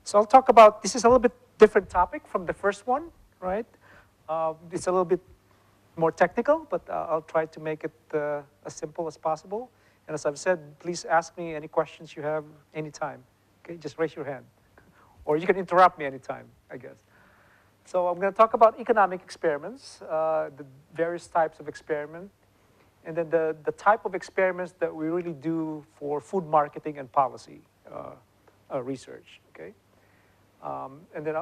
So I'll talk about, this is a little bit different topic from the first one, right? It's a little bit more technical, but I'll try to make it as simple as possible. And as I've said, please ask me any questions you have anytime. Okay, just raise your hand. Or you can interrupt me anytime, I guess. So I'm going to talk about economic experiments, the various types of experiment, and then the type of experiments that we really do for food marketing and policy research, okay? And then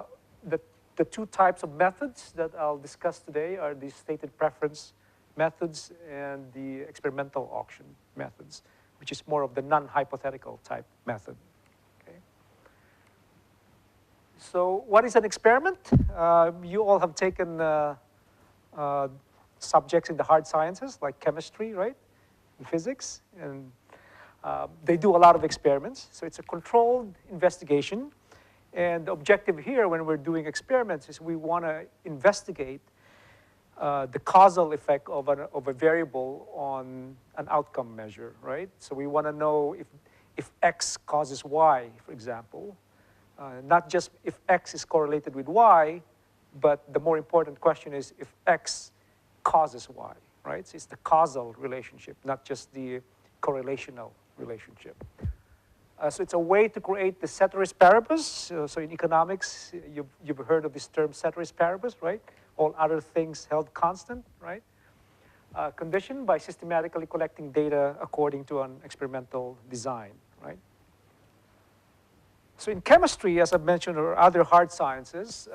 the two types of methods that I'll discuss today are the stated preference methods and the experimental auction methods, which is more of the non-hypothetical type method. Okay. So what is an experiment? You all have taken subjects in the hard sciences, like chemistry, right? And physics, and they do a lot of experiments. So it's a controlled investigation. And the objective here when we're doing experiments is we want to investigate the causal effect of a variable on an outcome measure, right? So we want to know if X causes Y, for example. Not just if X is correlated with Y, but the more important question is if X causes Y, right? So it's the causal relationship, not just the correlational relationship. So it's a way to create the ceteris paribus. So in economics, you've heard of this term ceteris paribus, right? All other things held constant, right? Conditioned by systematically collecting data according to an experimental design, right? So in chemistry, as I've mentioned, or other hard sciences,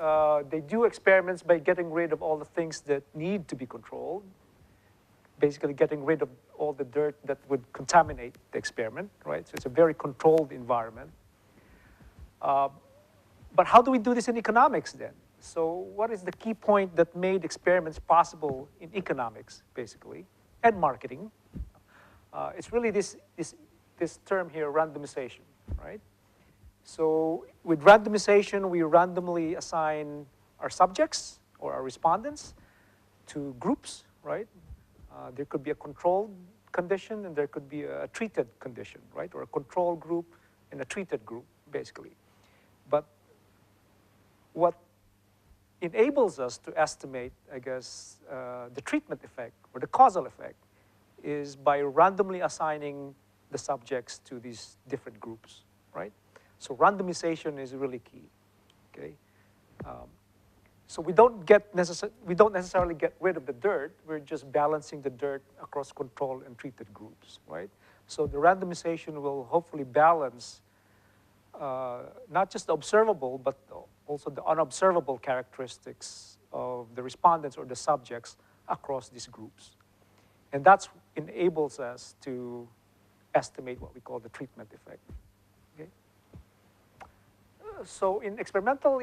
they do experiments by getting rid of all the things that need to be controlled, basically getting rid of all the dirt that would contaminate the experiment, right? So it's a very controlled environment. But how do we do this in economics then? So what is the key point that made experiments possible in economics, basically, and marketing? It's really this term here, randomization, right? So with randomization, we randomly assign our subjects or our respondents to groups, right? There could be a controlled condition and there could be a treated condition, right? Or a control group and a treated group, basically. But what enables us to estimate, I guess, the treatment effect or the causal effect is by randomly assigning the subjects to these different groups, right? So randomization is really key, okay? So we don't necessarily get rid of the dirt. We're just balancing the dirt across control and treated groups, right? So the randomization will hopefully balance not just the observable, but also the unobservable characteristics of the respondents or the subjects across these groups. And that enables us to estimate what we call the treatment effect. Okay? So in experimental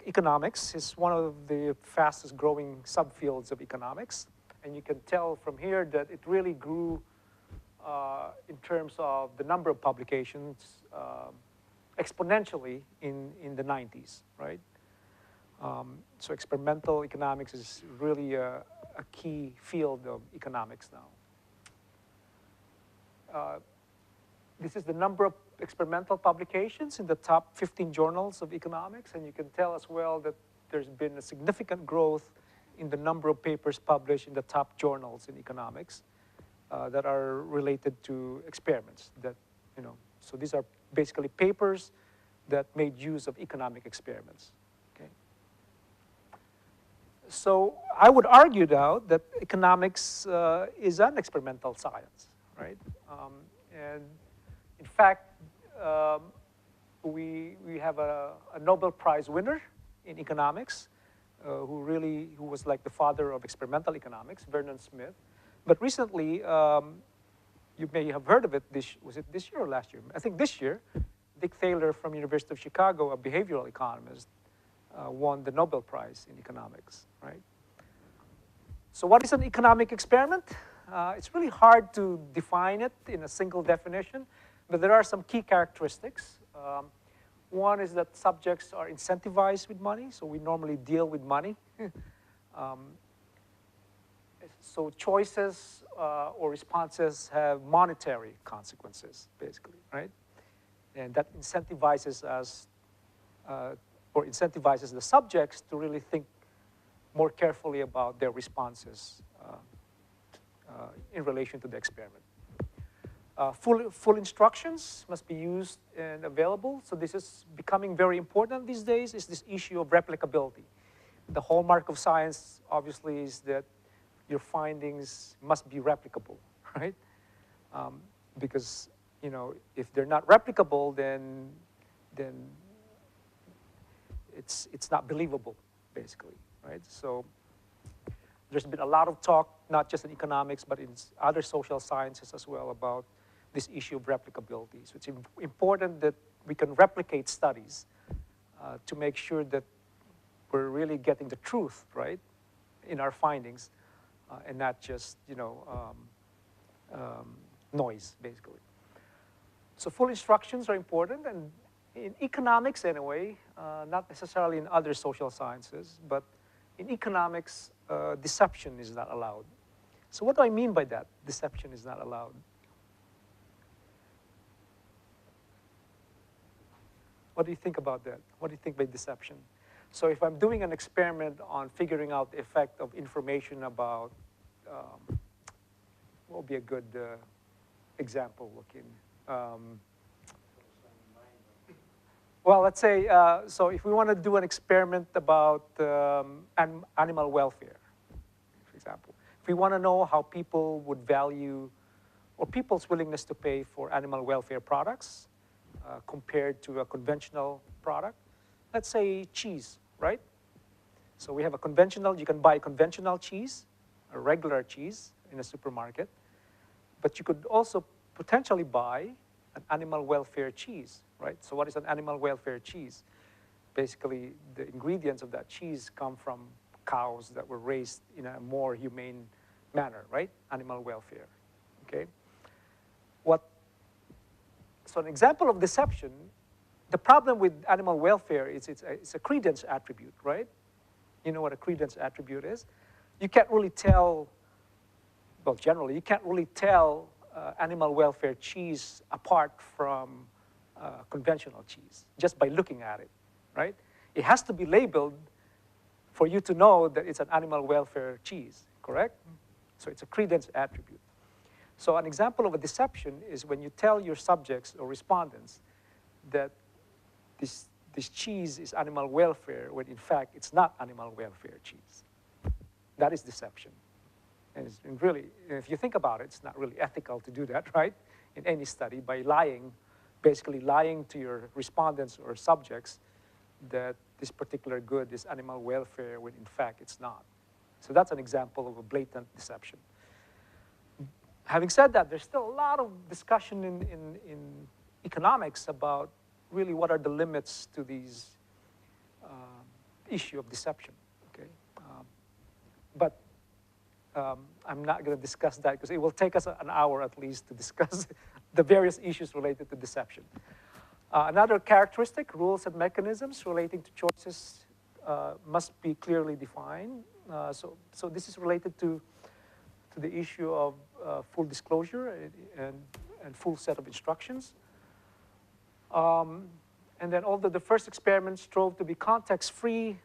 economics, it's one of the fastest growing subfields of economics. And you can tell from here that it really grew in terms of the number of publications exponentially in the 90s, right? So experimental economics is really a key field of economics now. This is the number of experimental publications in the top 15 journals of economics, and you can tell as well that there's been a significant growth in the number of papers published in the top journals in economics that are related to experiments. That, you know, so these are basically papers that made use of economic experiments. Okay. So I would argue now that economics is an experimental science, right? And in fact, we have a Nobel Prize winner in economics who was like the father of experimental economics, Vernon Smith. But recently, you may have heard of it, was it this year or last year? I think this year, Dick Thaler from University of Chicago, a behavioral economist, won the Nobel Prize in economics, right? So what is an economic experiment? It's really hard to define it in a single definition, but there are some key characteristics. One is that subjects are incentivized with money, so we normally deal with money. So choices or responses have monetary consequences, basically, right? And that incentivizes us or incentivizes the subjects to really think more carefully about their responses in relation to the experiment. Full instructions must be used and available. So this is becoming very important these days, is this issue of replicability. The hallmark of science, obviously, is that your findings must be replicable, right? Because, you know, if they're not replicable, then it's not believable, basically, right? So there's been a lot of talk, not just in economics, but in other social sciences as well, about this issue of replicability. So it's important that we can replicate studies to make sure that we're really getting the truth, right, in our findings, and not just, you know, noise, basically. So full instructions are important, and in economics anyway, not necessarily in other social sciences, but in economics, deception is not allowed. So what do I mean by that? Deception is not allowed. What do you think about that? What do you think by deception? So if I'm doing an experiment on figuring out the effect of information about, what would be a good example looking? Well, let's say, so if we want to do an experiment about animal welfare, for example, if we want to know how people would value, or people's willingness to pay for animal welfare products compared to a conventional product, let's say cheese, right? So we have a conventional, you can buy conventional cheese, a regular cheese in a supermarket, but you could also potentially buy an animal welfare cheese, right? So what is an animal welfare cheese? Basically, the ingredients of that cheese come from cows that were raised in a more humane manner, right? Animal welfare, okay? So an example of deception, the problem with animal welfare is it's a credence attribute, right? You know what a credence attribute is? You can't really tell, well, generally, you can't really tell animal welfare cheese apart from conventional cheese just by looking at it, right? It has to be labeled for you to know that it's an animal welfare cheese, correct? So it's a credence attribute. So an example of a deception is when you tell your subjects or respondents that this cheese is animal welfare, when in fact it's not animal welfare cheese. That is deception. And really, if you think about it, it's not really ethical to do that, right? In any study, by lying, basically lying to your respondents or subjects that this particular good is animal welfare when in fact it's not. So that's an example of a blatant deception. Having said that, there's still a lot of discussion in economics about really what are the limits to these issue of deception, okay? But I'm not going to discuss that because it will take us an hour at least to discuss the various issues related to deception. Another characteristic, rules and mechanisms relating to choices must be clearly defined. So this is related to the issue of full disclosure and full set of instructions. And then although the first experiments strove to be context-free,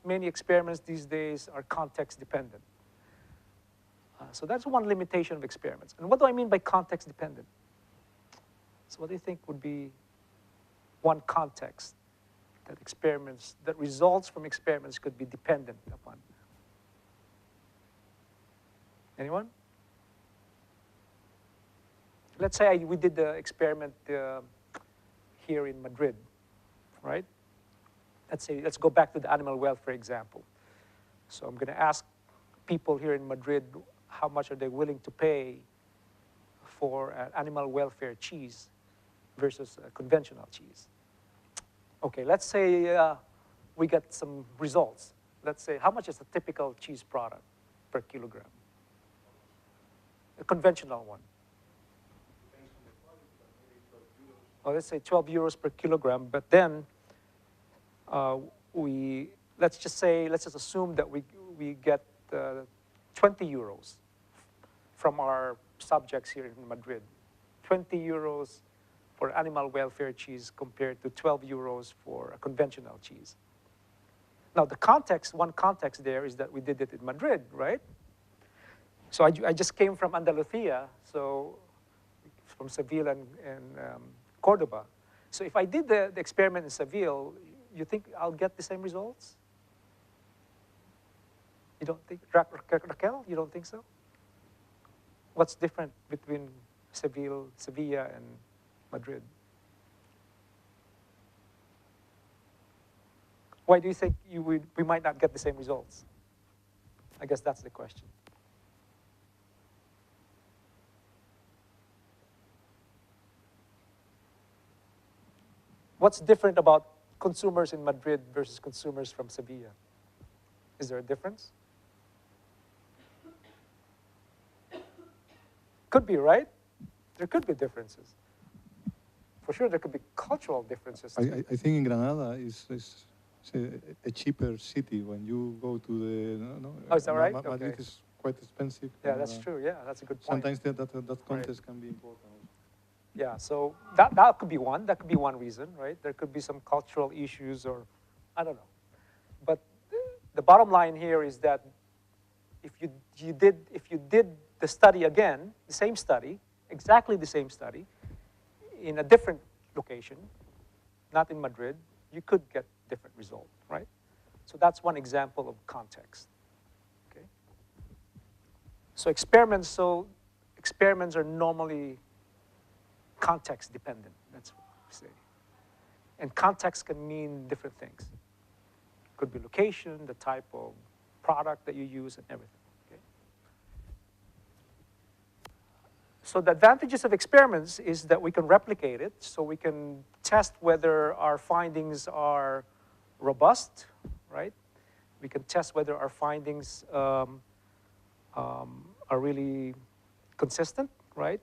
many experiments these days are context-dependent. So that's one limitation of experiments. And what do I mean by context-dependent? So what do you think would be one context that results from experiments could be dependent upon? Anyone? Let's say we did the experiment here in Madrid, right? Let's go back to the animal welfare example. So I'm going to ask people here in Madrid how much are they willing to pay for an animal welfare cheese versus a conventional cheese. Okay, let's say we get some results. Let's say, how much is a typical cheese product per kilogram? A conventional one. Well, let's say 12 euros per kilogram, but then let's just assume that we get 20 euros from our subjects here in Madrid. 20 euros for animal welfare cheese compared to 12 euros for a conventional cheese. Now, the context, one context there is that we did it in Madrid, right? So I just came from Andalusia, so from Seville and Cordoba. So if I did the experiment in Seville, you think I'll get the same results? You don't think, Raquel, you don't think so? What's different between Seville, Sevilla, and Madrid? Why do you think we might not get the same results? I guess that's the question. What's different about consumers in Madrid versus consumers from Sevilla? Is there a difference? Could be, right? There could be differences. For sure, there could be cultural differences. I think in Granada is a cheaper city when you go to the. Oh, is that right? Madrid Okay. is quite expensive. Yeah, that's true. Yeah, that's a good point. Sometimes that contest can be important. Yeah, so that could be one. That could be one reason, right? There could be some cultural issues, or I don't know. But the bottom line here is that if you did the study again, the same study, exactly the same study, in a different location, not in Madrid, you could get different result, right? So that's one example of context. Okay. So experiments are normally context dependent, that's what we say. And context can mean different things. Could be location, the type of product that you use, and everything. Okay? So the advantages of experiments is that we can replicate it, so we can test whether our findings are robust, right? We can test whether our findings are really consistent, right?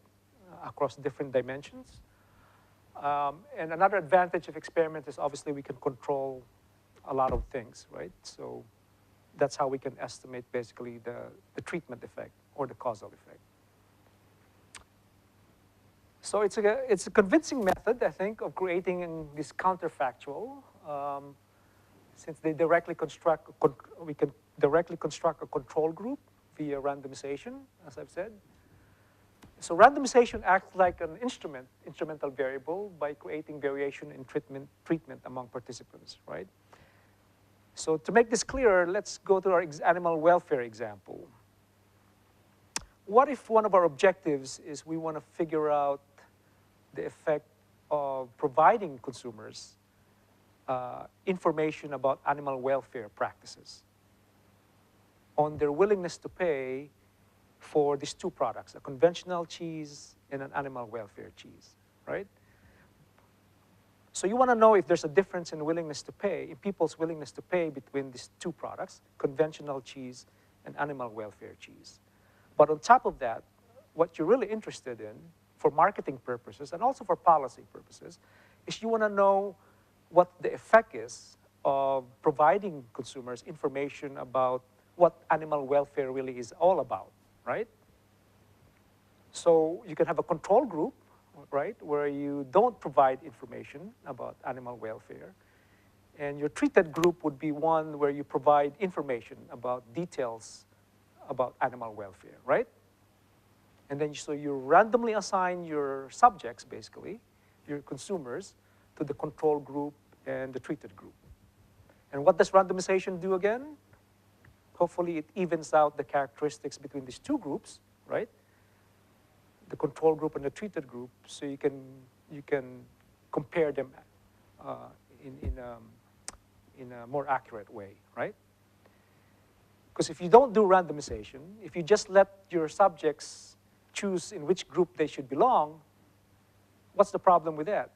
Across different dimensions. And another advantage of experiment is obviously we can control a lot of things, right? So that's how we can estimate basically the treatment effect or the causal effect. So it's a convincing method, I think, of creating this counterfactual. Since they we can directly construct a control group via randomization, as I've said. So randomization acts like an instrumental variable by creating variation in treatment among participants, right? So to make this clearer, let's go to our animal welfare example. What if one of our objectives is we want to figure out the effect of providing consumers information about animal welfare practices on their willingness to pay for these two products, a conventional cheese and an animal welfare cheese, right? So you want to know if there's a difference in willingness to pay, in people's willingness to pay between these two products, conventional cheese and animal welfare cheese. But on top of that, what you're really interested in for marketing purposes and also for policy purposes is you want to know what the effect is of providing consumers information about what animal welfare really is all about, right? So you can have a control group, right, where you don't provide information about animal welfare. And your treated group would be one where you provide information about details about animal welfare, right? And then so you randomly assign your subjects, basically, your consumers, to the control group and the treated group. And what does randomization do again? Hopefully it evens out the characteristics between these two groups, right? The control group and the treated group, so you can compare them in a more accurate way, right? Because if you don't do randomization, if you just let your subjects choose in which group they should belong, what's the problem with that?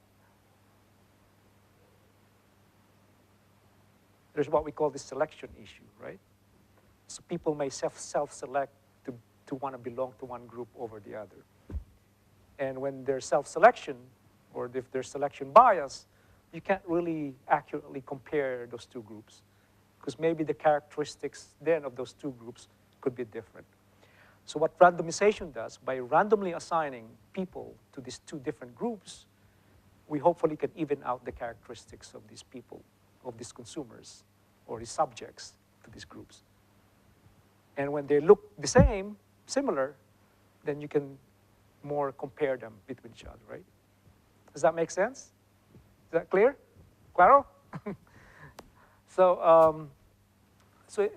There's what we call the selection issue, right? So people may self-select to want to belong to one group over the other. And when there's self-selection, or if there's selection bias, you can't really accurately compare those two groups, because maybe the characteristics then of those two groups could be different. So what randomization does, by randomly assigning people to these two different groups, we hopefully can even out the characteristics of these people, of these consumers, or these subjects to these groups. And when they look the same, similar, then you can more compare them between each other, right? Does that make sense? Is that clear? Claro? So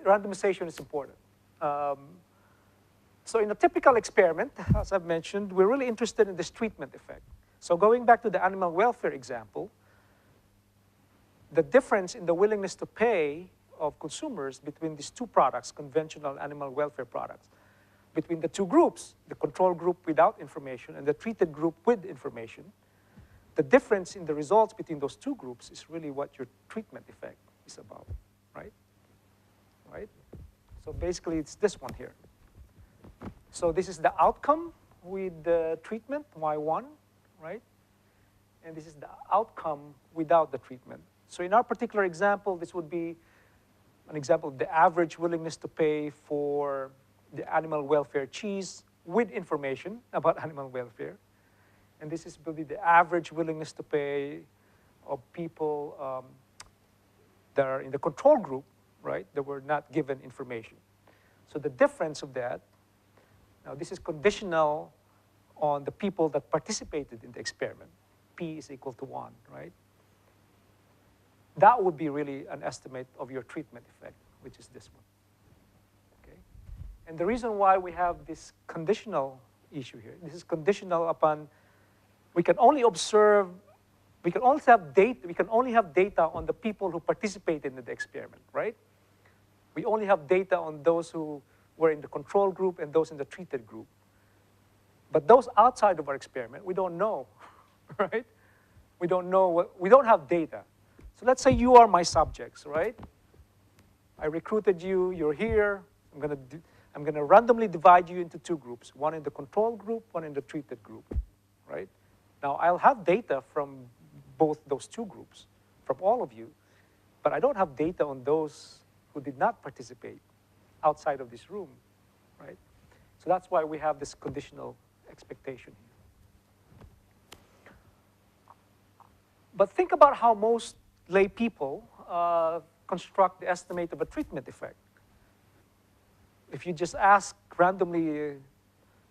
randomization is important. So in a typical experiment, as I've mentioned, we're really interested in this treatment effect. So going back to the animal welfare example, the difference in the willingness to pay of consumers between these two products, conventional animal welfare products, between the two groups, the control group without information and the treated group with information, the difference in the results between those two groups is really what your treatment effect is about, right? Right? So basically, it's this one here. So this is the outcome with the treatment, Y1, right? And this is the outcome without the treatment. So in our particular example, this would be an example of the average willingness to pay for the animal welfare cheese with information about animal welfare. And this is really the average willingness to pay of people that are in the control group, right, that were not given information. So the difference of that, now this is conditional on the people that participated in the experiment. P is equal to 1, right? That would be really an estimate of your treatment effect, which is this one. Okay? And the reason why we have this conditional issue here, this is conditional upon, we can only observe, we can only have data on the people who participated in the experiment, right? We only have data on those who were in the control group and those in the treated group. But those outside of our experiment, we don't know, right? We don't know we don't have data. So let's say you are my subjects, right? I recruited you, you're here. I'm gonna randomly divide you into two groups, one in the control group, one in the treated group, right? Now, I'll have data from both those two groups, from all of you, but I don't have data on those who did not participate outside of this room, right? So that's why we have this conditional expectation here. But think about how most lay people construct the estimate of a treatment effect. If you just ask randomly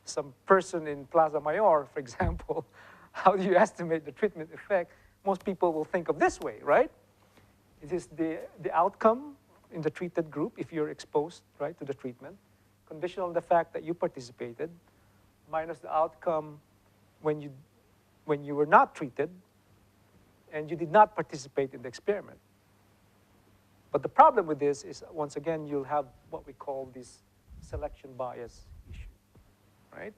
some person in Plaza Mayor, for example, how do you estimate the treatment effect? Most people will think of this way, right? It is the outcome in the treated group if you're exposed, right, to the treatment, conditional on the fact that you participated, minus the outcome when you were not treated and you did not participate in the experiment. But the problem with this is, once again, you'll have what we call this selection bias issue, right?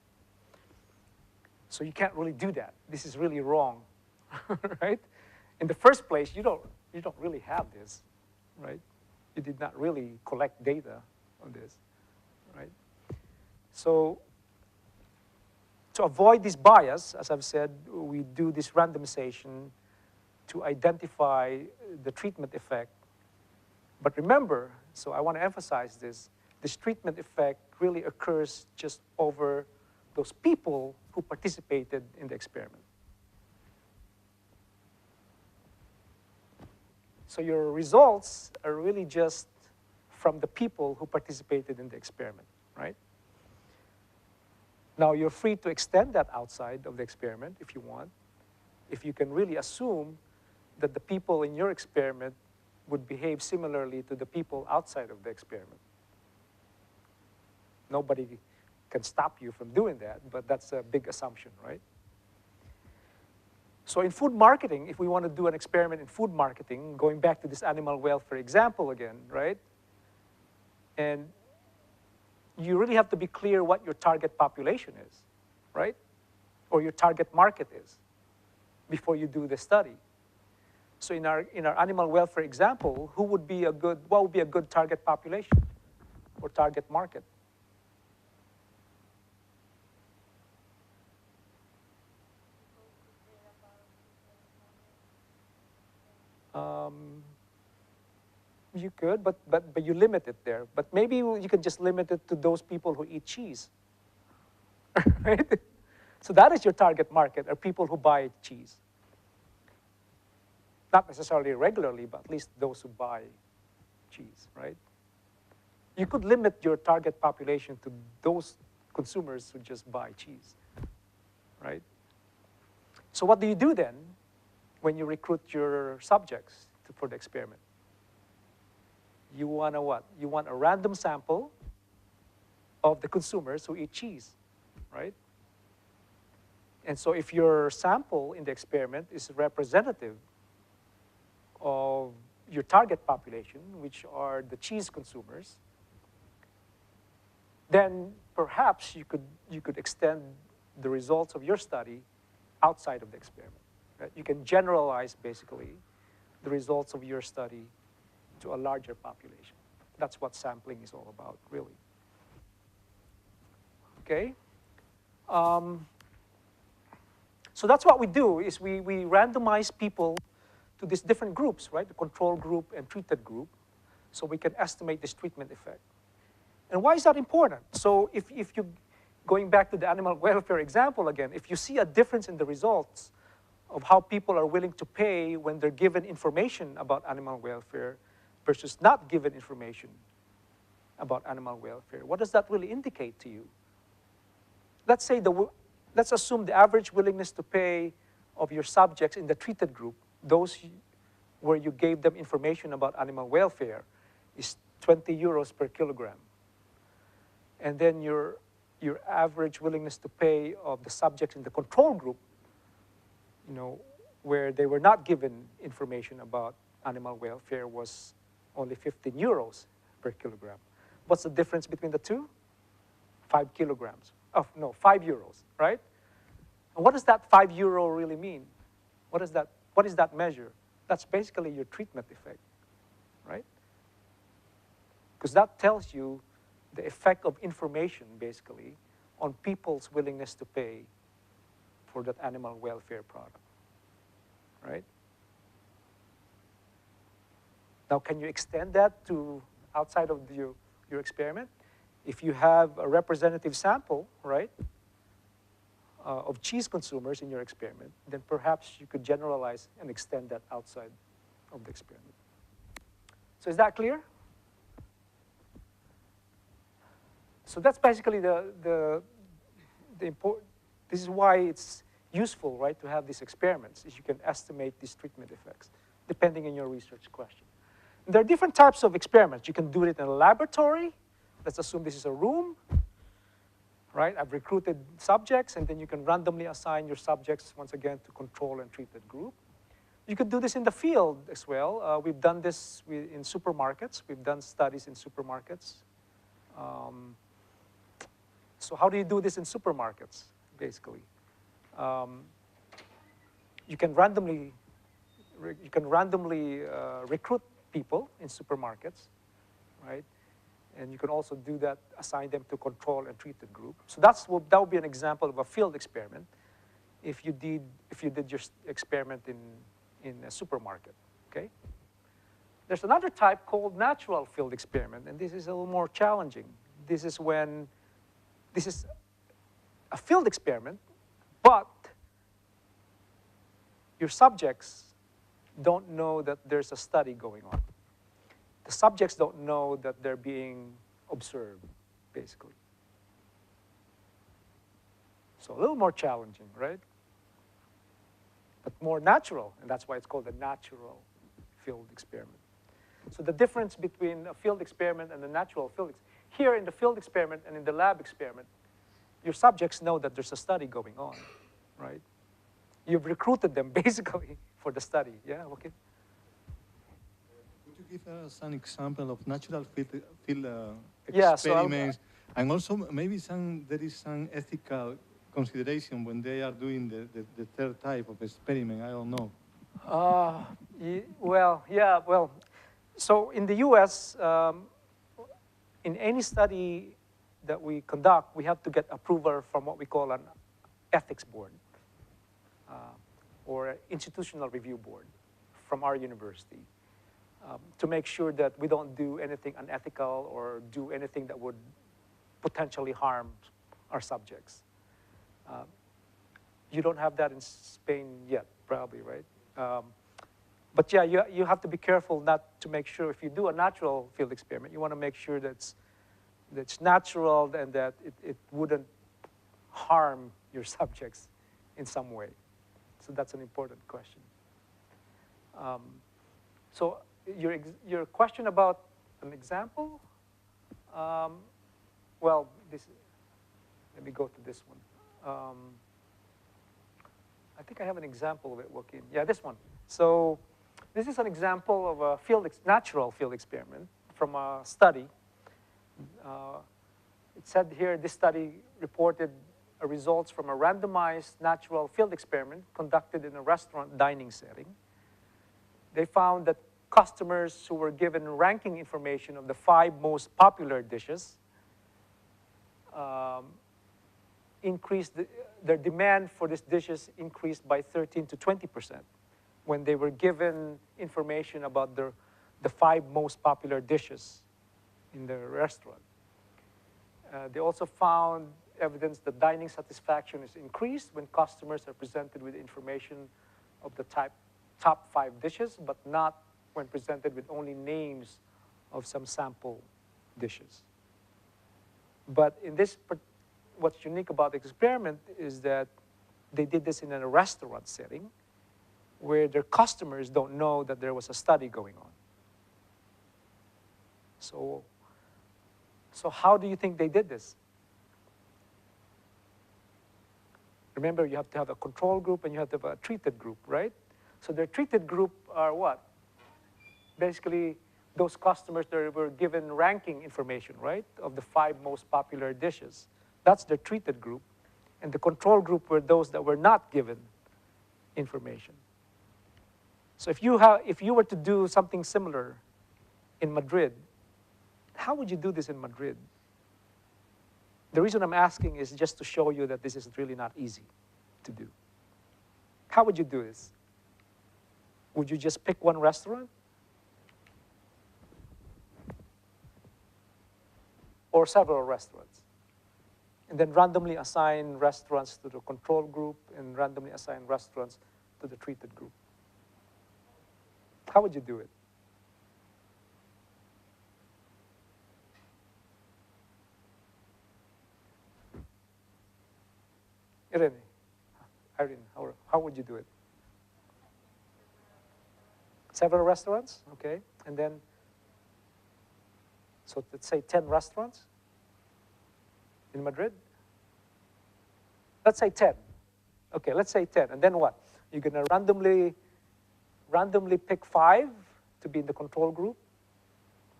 So you can't really do that. This is really wrong, right? In the first place, you don't really have this, right? You did not really collect data on this, right? So to avoid this bias, as I've said, we do this randomization to identify the treatment effect. But remember, so I want to emphasize this treatment effect really occurs just over those people who participated in the experiment. So your results are really just from the people who participated in the experiment, right? Now, you're free to extend that outside of the experiment if you want, if you can really assume that the people in your experiment would behave similarly to the people outside of the experiment. Nobody can stop you from doing that, but that's a big assumption, right? So in food marketing, if we want to do an experiment in food marketing, going back to this animal welfare example again, right? And you really have to be clear what your target population is, right? Or your target market is before you do the study. So in our animal welfare example, what would be a good target population or target market? You could, but you limit it there. But maybe you can just limit it to those people who eat cheese, right? So that is your target market, are people who buy cheese. Not necessarily regularly, but at least those who buy cheese, right? You could limit your target population to those consumers who just buy cheese, right? So what do you do then when you recruit your subjects for the experiment? You want a what? You want a random sample of the consumers who eat cheese, right? And so if your sample in the experiment is representative of your target population, which are the cheese consumers, then perhaps you could extend the results of your study outside of the experiment. Right? You can generalize, basically, the results of your study to a larger population. That's what sampling is all about, really. Okay? So that's what we do, is we randomize people to these different groups, right? The control group and treated group, so we can estimate this treatment effect. And why is that important? So if you, going back to the animal welfare example again, if you see a difference in the results of how people are willing to pay when they're given information about animal welfare versus not given information about animal welfare, what does that really indicate to you? Let's assume the average willingness to pay of your subjects in the treated group, those where you gave them information about animal welfare, is 20 euros per kilogram. And then your average willingness to pay of the subjects in the control group, where they were not given information about animal welfare, was only 15 euros per kilogram. What's the difference between the two? 5 kilograms. Oh, no, 5 euros, right? And what does that 5 euro really mean? What is that measure? That's basically your treatment effect, right? Because that tells you the effect of information, basically, on people's willingness to pay for that animal welfare product, right? Now, can you extend that to outside of your experiment? If you have a representative sample, right, of cheese consumers in your experiment, then perhaps you could generalize and extend that outside of the experiment. So is that clear? So that's basically the important. This is why it's useful, right, to have these experiments, is you can estimate these treatment effects depending on your research question. And there are different types of experiments. You can do it in a laboratory. Let's assume this is a room, right? I've recruited subjects, and then you can randomly assign your subjects, once again, to control and treated group. You could do this in the field as well. We've done this in supermarkets. We've done studies in supermarkets. So how do you do this in supermarkets, basically? You can randomly recruit people in supermarkets, right? And you can also do that, assign them to control and treated group. So that would be an example of a field experiment if you did your experiment in a supermarket, okay? There's another type called natural field experiment, and this is a little more challenging. This is a field experiment, but your subjects don't know that there's a study going on. The subjects don't know that they're being observed, basically. So a little more challenging, right? But more natural, and that's why it's called a natural field experiment. So the difference between a field experiment and a natural field experiment, here in the field experiment and in the lab experiment, your subjects know that there's a study going on, right? You've recruited them, basically, for the study. Yeah, okay? Could you give us an example of natural field Yeah, experiments? And also, maybe there is some ethical consideration when they are doing the third type of experiment. I don't know. Well, so in the US, in any study that we conduct, we have to get approval from what we call an ethics board or an institutional review board from our university to make sure that we don't do anything unethical or do anything that would potentially harm our subjects. You don't have that in Spain yet, probably, right? But yeah, you have to be careful not to make sure, if you do a natural field experiment, you want to make sure that it's natural and that it wouldn't harm your subjects in some way. So that's an important question. So your question about an example, well, let me go to this one. I think I have an example of it, Joaquin. Yeah, this one. So this is an example of a natural field experiment from a study. It said here, this study reported results from a randomized natural field experiment conducted in a restaurant dining setting. They found that customers who were given ranking information of the 5 most popular dishes increased, their demand for these dishes increased by 13 to 20% when they were given information about the 5 most popular dishes in the restaurant. They also found evidence that dining satisfaction is increased when customers are presented with information of the top 5 dishes, but not when presented with only names of some sample dishes. But in this, what's unique about the experiment is that they did this in a restaurant setting where their customers don't know that there was a study going on. So how do you think they did this? Remember, you have to have a control group and you have to have a treated group, right? So their treated group are what? Basically, those customers that were given ranking information, right, of the 5 most popular dishes. That's their treated group. And the control group were those that were not given information. So if you were to do something similar in Madrid, how would you do this in Madrid? The reason I'm asking is just to show you that this is really not easy to do. How would you do this? Would you just pick one restaurant? Or several restaurants? And then randomly assign restaurants to the control group and randomly assign restaurants to the treated group? How would you do it? Irene, how would you do it? Several restaurants, okay. And then, so let's say 10 restaurants in Madrid. Let's say 10. Okay, let's say 10. And then what? You're going to randomly pick 5 to be in the control group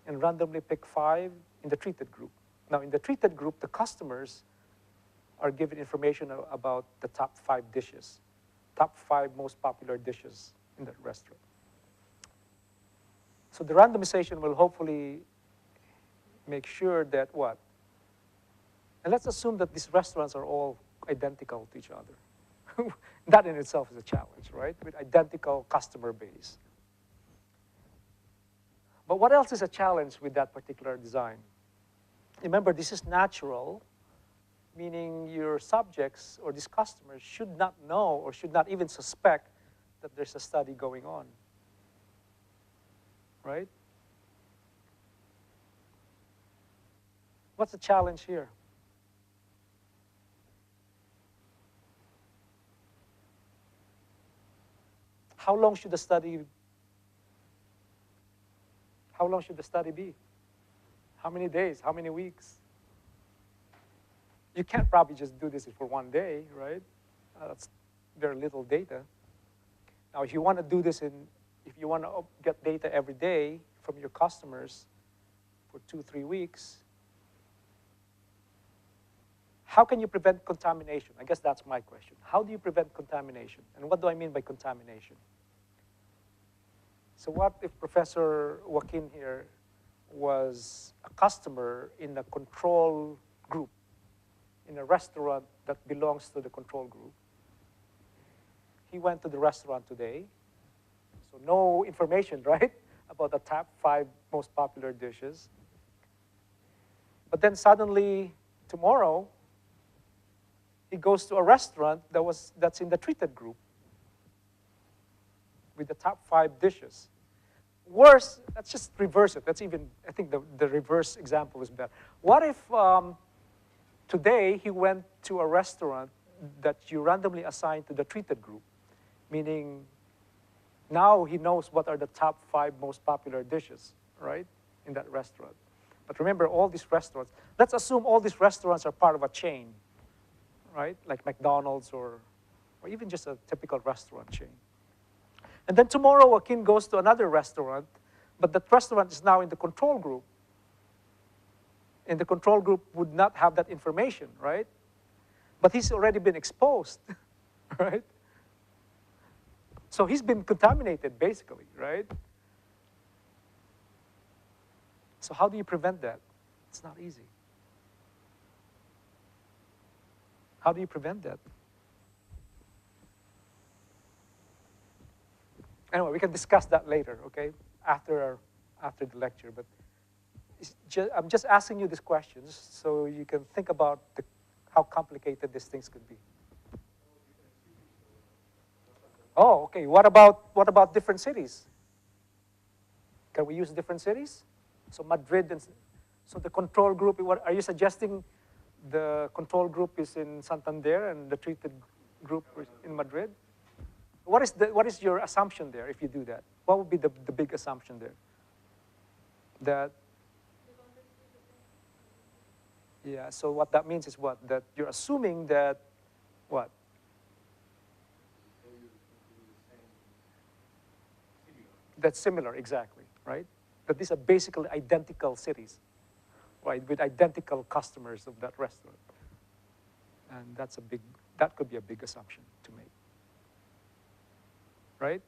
and randomly pick 5 in the treated group. Now, in the treated group, the customers are given information about the top 5 dishes, top 5 most popular dishes in that restaurant. So the randomization will hopefully make sure that what? And let's assume that these restaurants are all identical to each other. That in itself is a challenge, right? With identical customer base. But what else is a challenge with that particular design? Remember, this is natural, meaning your subjects or these customers should not know or should not even suspect that there's a study going on, right? What's the challenge here? How long should the study be? How many days? How many weeks? You can't probably just do this for one day, right? That's very little data. Now, if you want to do this if you want to get data every day from your customers for 2-3 weeks, how can you prevent contamination? I guess that's my question. How do you prevent contamination? And what do I mean by contamination? So what if Professor Joaquin here was a customer in a control group, in a restaurant that belongs to the control group? He went to the restaurant today, so no information, right, about the top 5 most popular dishes. But then suddenly, tomorrow, he goes to a restaurant that's in the treated group with the top 5 dishes. Worse, let's just reverse it. That's even, I think the reverse example is better. What if today he went to a restaurant that you randomly assign to the treated group, meaning now he knows what are the top 5 most popular dishes, right, in that restaurant. But remember, all these restaurants, let's assume all these restaurants are part of a chain, right, like McDonald's or even just a typical restaurant chain. And then tomorrow, Joaquin goes to another restaurant, but that restaurant is now in the control group. And the control group would not have that information, right? But he's already been exposed, right? So he's been contaminated, basically, right? So how do you prevent that? It's not easy. How do you prevent that? Anyway, we can discuss that later, okay? After the lecture. But I'm just asking you these questions so you can think about how complicated these things could be. Oh, okay. What about different cities? Can we use different cities? So Madrid, so the control group, what are you suggesting? The control group is in Santander and the treated group is in Madrid? What is your assumption there if you do that? What would be the big assumption there? That, yeah, so what that means is what? That you're assuming that, what? That's similar, exactly, right? That these are basically identical cities, right, with identical customers of that restaurant. And that could be a big assumption to make. Right?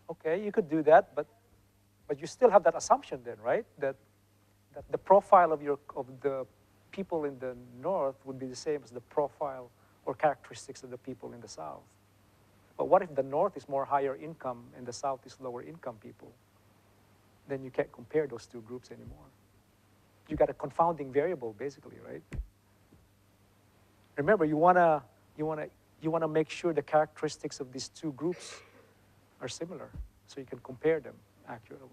Okay, you could do that, but you still have that assumption then, right? That the profile of the people in the north would be the same as the profile or characteristics of the people in the south. But what if the north is more higher income and the south is lower income people? Then you can't compare those two groups anymore. You got a confounding variable, basically, right? Remember, you wanna make sure the characteristics of these two groups are similar, so you can compare them accurately.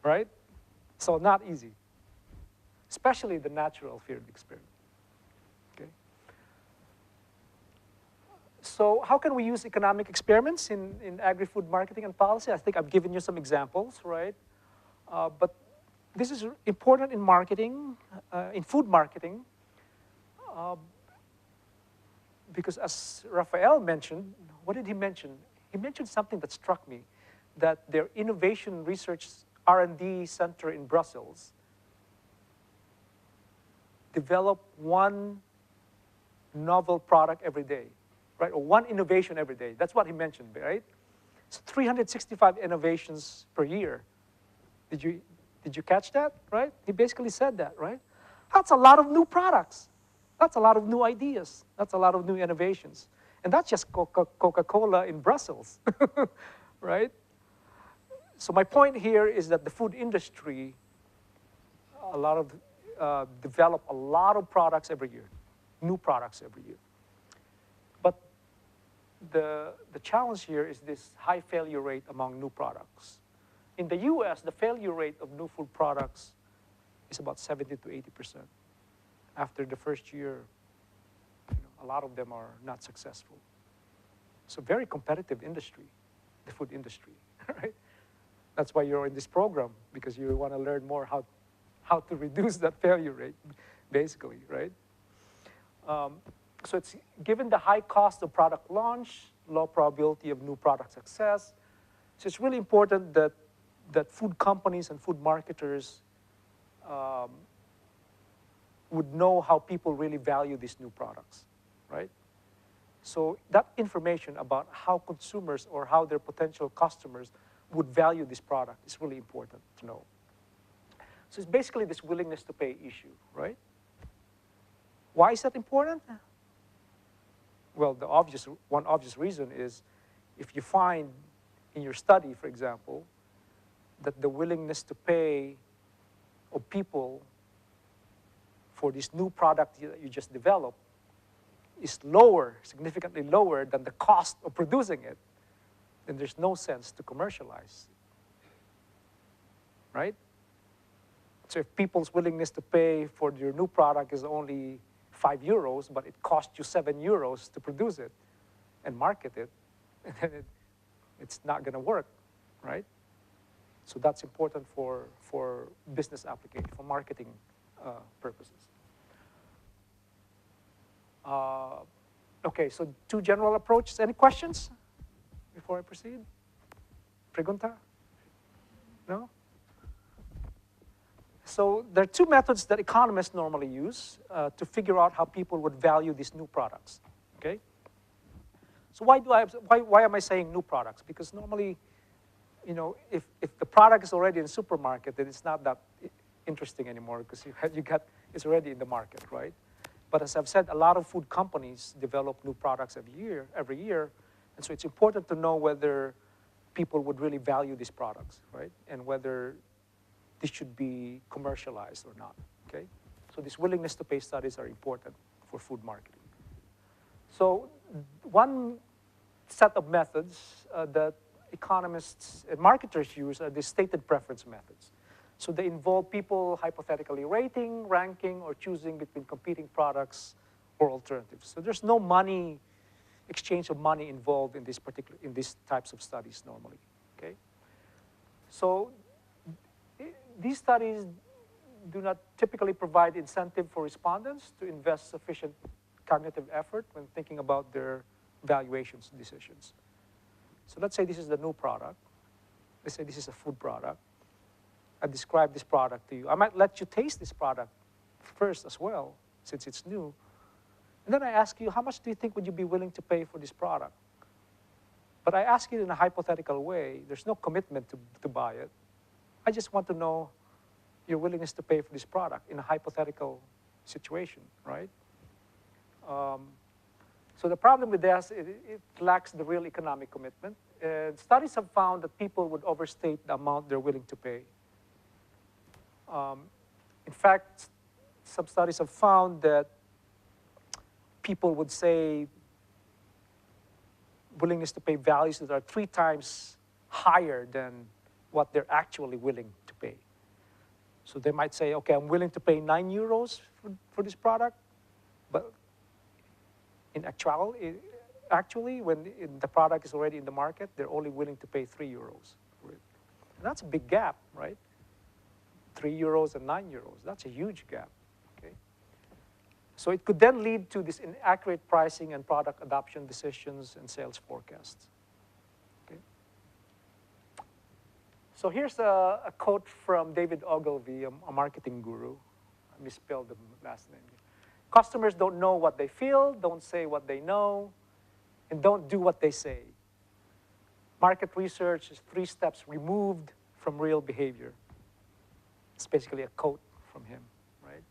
Right? So not easy, especially the natural field experiment. Okay. So how can we use economic experiments in agri-food marketing and policy? I think I've given you some examples, right? But this is important in marketing, in food marketing, because as Rafael mentioned, what did he mention? He mentioned something that struck me, that their innovation research R&D center in Brussels develop one novel product every day, right? Or one innovation every day. That's what he mentioned, right? It's 365 innovations per year. Did you catch that, right? He basically said that, right? That's a lot of new products. That's a lot of new ideas. That's a lot of new innovations. And that's just Coca-Cola in Brussels, right? So my point here is that the food industry, develop a lot of products every year, new products every year. But the challenge here is this high failure rate among new products. In the US, the failure rate of new food products is about 70 to 80%. After the first year, a lot of them are not successful. It's a very competitive industry, the food industry, right? That's why you're in this program, because you want to learn more how to reduce that failure rate, basically, right? So it's given the high cost of product launch, low probability of new product success. So it's really important that food companies and food marketers would know how people really value these new products, right? So that information about how consumers or how their potential customers would value this product is really important to know. So it's basically this willingness to pay issue, right? Why is that important? Well, one obvious reason is if you find in your study, for example, that the willingness to pay of people for this new product that you just developed is lower, significantly lower than the cost of producing it, then there's no sense to commercialize, right? So if people's willingness to pay for your new product is only €5, but it costs you €7 to produce it and market it, then it's not going to work, right? So that's important for business application, for marketing purposes. Okay, so two general approaches. Any questions before I proceed? Pregunta? No? So there are two methods that economists normally use to figure out how people would value these new products, okay? So why am I saying new products? Because normally, you know, if the product is already in the supermarket, then it's not that interesting anymore because it's already in the market, right? But as I've said, a lot of food companies develop new products every year, and so it's important to know whether people would really value these products, right? And whether this should be commercialized or not, okay? So these willingness to pay studies are important for food marketing. So one set of methods that economists and marketers use are the stated preference methods. So they involve people hypothetically rating, ranking, or choosing between competing products or alternatives. So there's no money, exchange of money involved in these types of studies normally, okay? So these studies do not typically provide incentive for respondents to invest sufficient cognitive effort when thinking about their valuations decisions. So let's say this is the new product. Let's say this is a food product. I describe this product to you. I might let you taste this product first as well, since it's new. And then I ask you, how much do you think would you be willing to pay for this product? But I ask it in a hypothetical way. There's no commitment to buy it. I just want to know your willingness to pay for this product in a hypothetical situation, right? So the problem with this, it lacks the real economic commitment. Studies have found that people would overstate the amount they're willing to pay. In fact, some studies have found that people would say willingness to pay values that are 3 times higher than what they're actually willing to pay. So they might say, okay, I'm willing to pay €9 for this product, but in actually, when the product is already in the market, they're only willing to pay €3 for it. And that's a big gap, right? €3 and €9. That's a huge gap, okay? So it could then lead to this inaccurate pricing and product adoption decisions and sales forecasts, okay? So here's a quote from David Ogilvy, a marketing guru. I misspelled the last name. Customers don't know what they feel, don't say what they know, and don't do what they say. Market research is 3 steps removed from real behavior. It's basically a quote from him, right?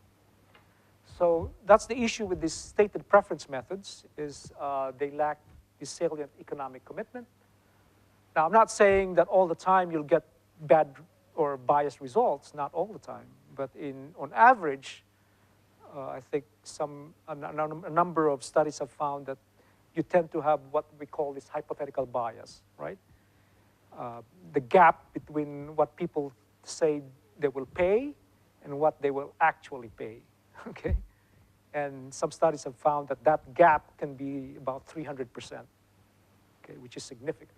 So that's the issue with these stated preference methods, is they lack the salient economic commitment. Now, I'm not saying that all the time you'll get bad or biased results, not all the time, but on average, I think a number of studies have found that you tend to have what we call this hypothetical bias, right? The gap between what people say they will pay and what they will actually pay, okay? And some studies have found that that gap can be about 300%, okay, which is significant.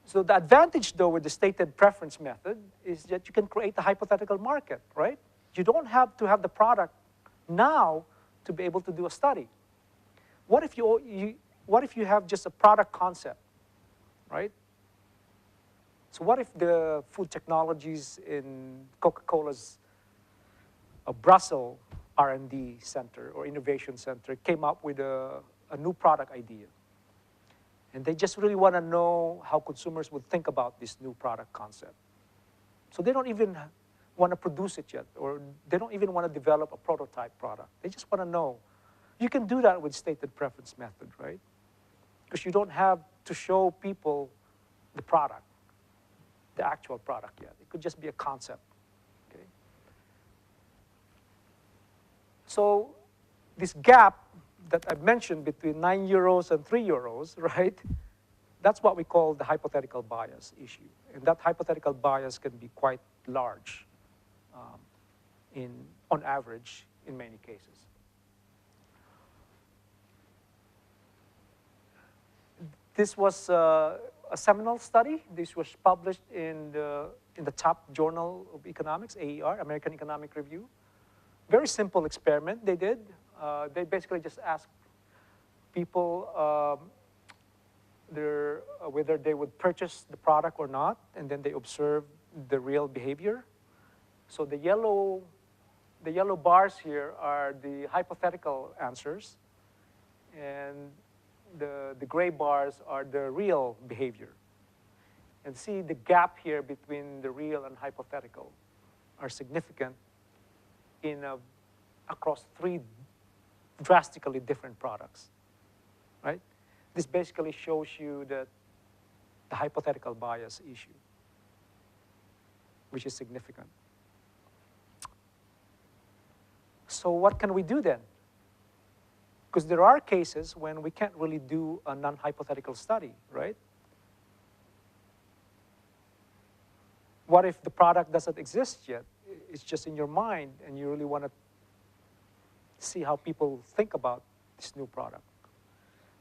So the advantage, though, with the stated preference method is that you can create a hypothetical market, right? You don't have to have the product now to be able to do a study. What if you have just a product concept, right? So what if the food technologies in Coca-Cola's Brussels R&D center or innovation center came up with a new product idea? And they just really want to know how consumers would think about this new product concept. So they don't even want to produce it yet, or they don't even want to develop a prototype product. They just want to know. You can do that with stated preference method, right? Because you don't have to show people the product. the actual product yet. It could just be a concept. Okay? So this gap that I've mentioned between 9 euros and 3 euros, right? That's what we call the hypothetical bias issue. And that hypothetical bias can be quite large on average in many cases. This was a seminal study. This was published in the top journal of economics, AER, American Economic Review. Very simple experiment they did. They basically just asked people whether they would purchase the product or not, and then they observed the real behavior. So the yellow bars here are the hypothetical answers, and the gray bars are the real behavior. And see the gap here between the real and hypothetical are significant across 3 drastically different products, right? This basically shows you that the hypothetical bias issue, which is significant. So what can we do then? Because there are cases when we can't really do a non-hypothetical study, right? What if the product doesn't exist yet? It's just in your mind, and you really want to see how people think about this new product.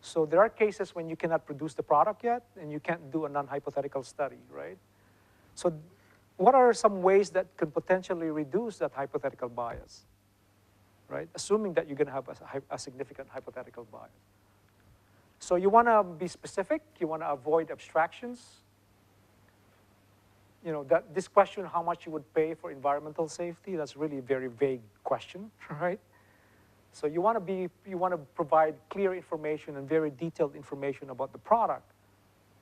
So there are cases when you cannot produce the product yet, and you can't do a non-hypothetical study, right? So what are some ways that can potentially reduce that hypothetical bias, right? Assuming that you're going to have a significant hypothetical bias. So you want to be specific. You want to avoid abstractions. You know, this question, how much you would pay for environmental safety, that's really a very vague question, right? So you want to provide clear information and very detailed information about the product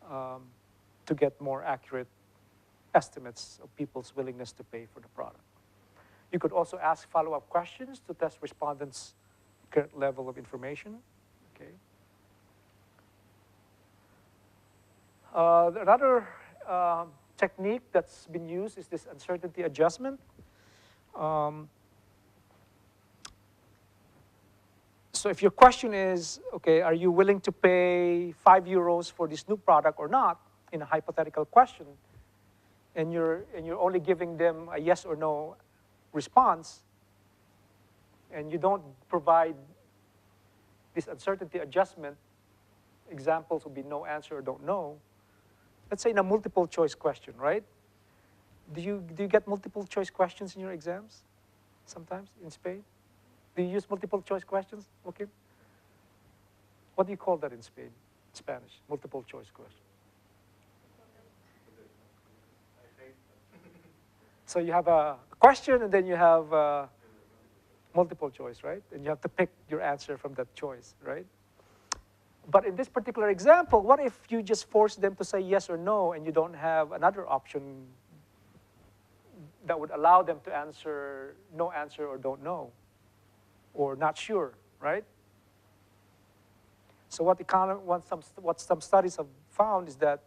to get more accurate estimates of people's willingness to pay for the product. You could also ask follow-up questions to test respondents' current level of information. Okay. Another technique that's been used is this uncertainty adjustment. So if your question is, okay, are you willing to pay 5 euros for this new product or not, in a hypothetical question, and you're only giving them a yes or no response, and you don't provide this uncertainty adjustment, examples would be no answer or don't know. Let's say in a multiple choice question, right? Do you get multiple choice questions in your exams sometimes in Spain? Do you use multiple choice questions? Okay. What do you call that in Spanish? Multiple choice question. So you have a question, and then you have multiple choice, right? And you have to pick your answer from that choice, right? But in this particular example, what if you just force them to say yes or no, and you don't have another option that would allow them to answer no answer or don't know, or not sure, right? So what some studies have found is that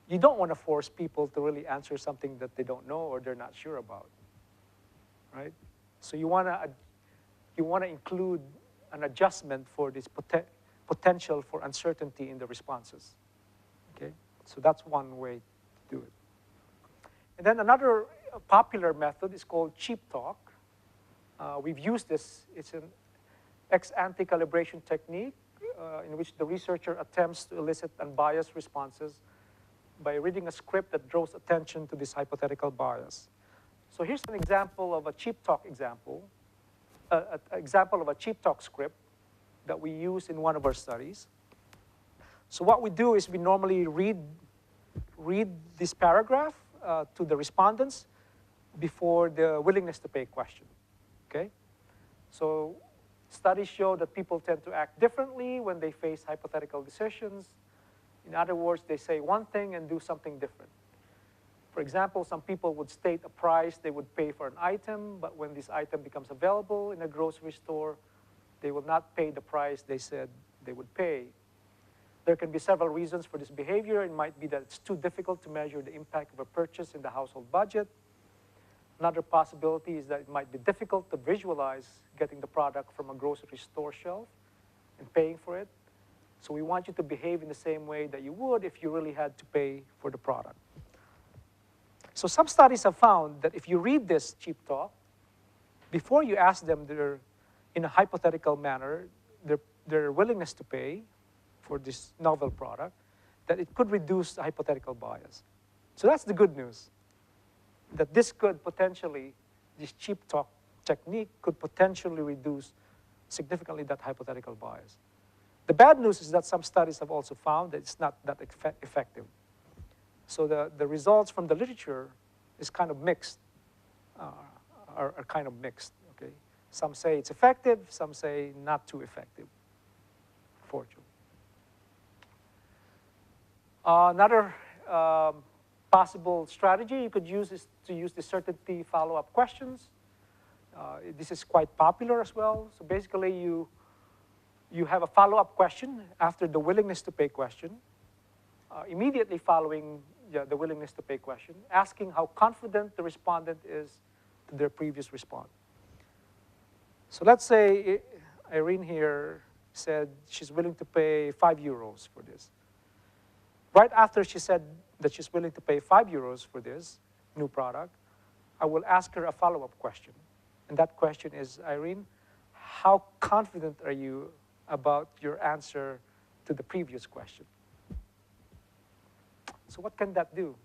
you don't want to force people to really answer something that they don't know or they're not sure about, right? So you want to include an adjustment for this potential for uncertainty in the responses, okay? So that's one way to do it. And then another popular method is called cheap talk. We've used this. It's an ex-ante calibration technique in which the researcher attempts to elicit unbiased responses by reading a script that draws attention to this hypothetical bias. So here's an example of a cheap talk example, an example of a cheap talk script that we use in one of our studies. So what we do is we normally read this paragraph to the respondents before the willingness to pay question, okay? So studies show that people tend to act differently when they face hypothetical decisions. In other words, they say one thing and do something different. For example, some people would state a price they would pay for an item, but when this item becomes available in a grocery store, they will not pay the price they said they would pay. There can be several reasons for this behavior. It might be that it's too difficult to measure the impact of a purchase in the household budget. Another possibility is that it might be difficult to visualize getting the product from a grocery store shelf and paying for it. So we want you to behave in the same way that you would if you really had to pay for the product. So some studies have found that if you read this cheap talk, before you ask them in a hypothetical manner, their willingness to pay for this novel product, that it could reduce the hypothetical bias. So that's the good news, that this could potentially, this cheap talk technique could potentially reduce significantly that hypothetical bias. The bad news is that some studies have also found that it's not that effective. So the results from the literature is kind of mixed, are kind of mixed, okay? Some say it's effective, some say not too effective, fortunately. Another possible strategy you could use is to use the certainty follow-up questions. This is quite popular as well. So basically, you have a follow-up question after the willingness to pay question, immediately following the willingness to pay question, asking how confident the respondent is to their previous response. So let's say Irene here said she's willing to pay €5 for this. Right after she said that she's willing to pay €5 for this new product, I will ask her a follow-up question. And that question is, Irene, how confident are you about your answer to the previous question? So what can that do?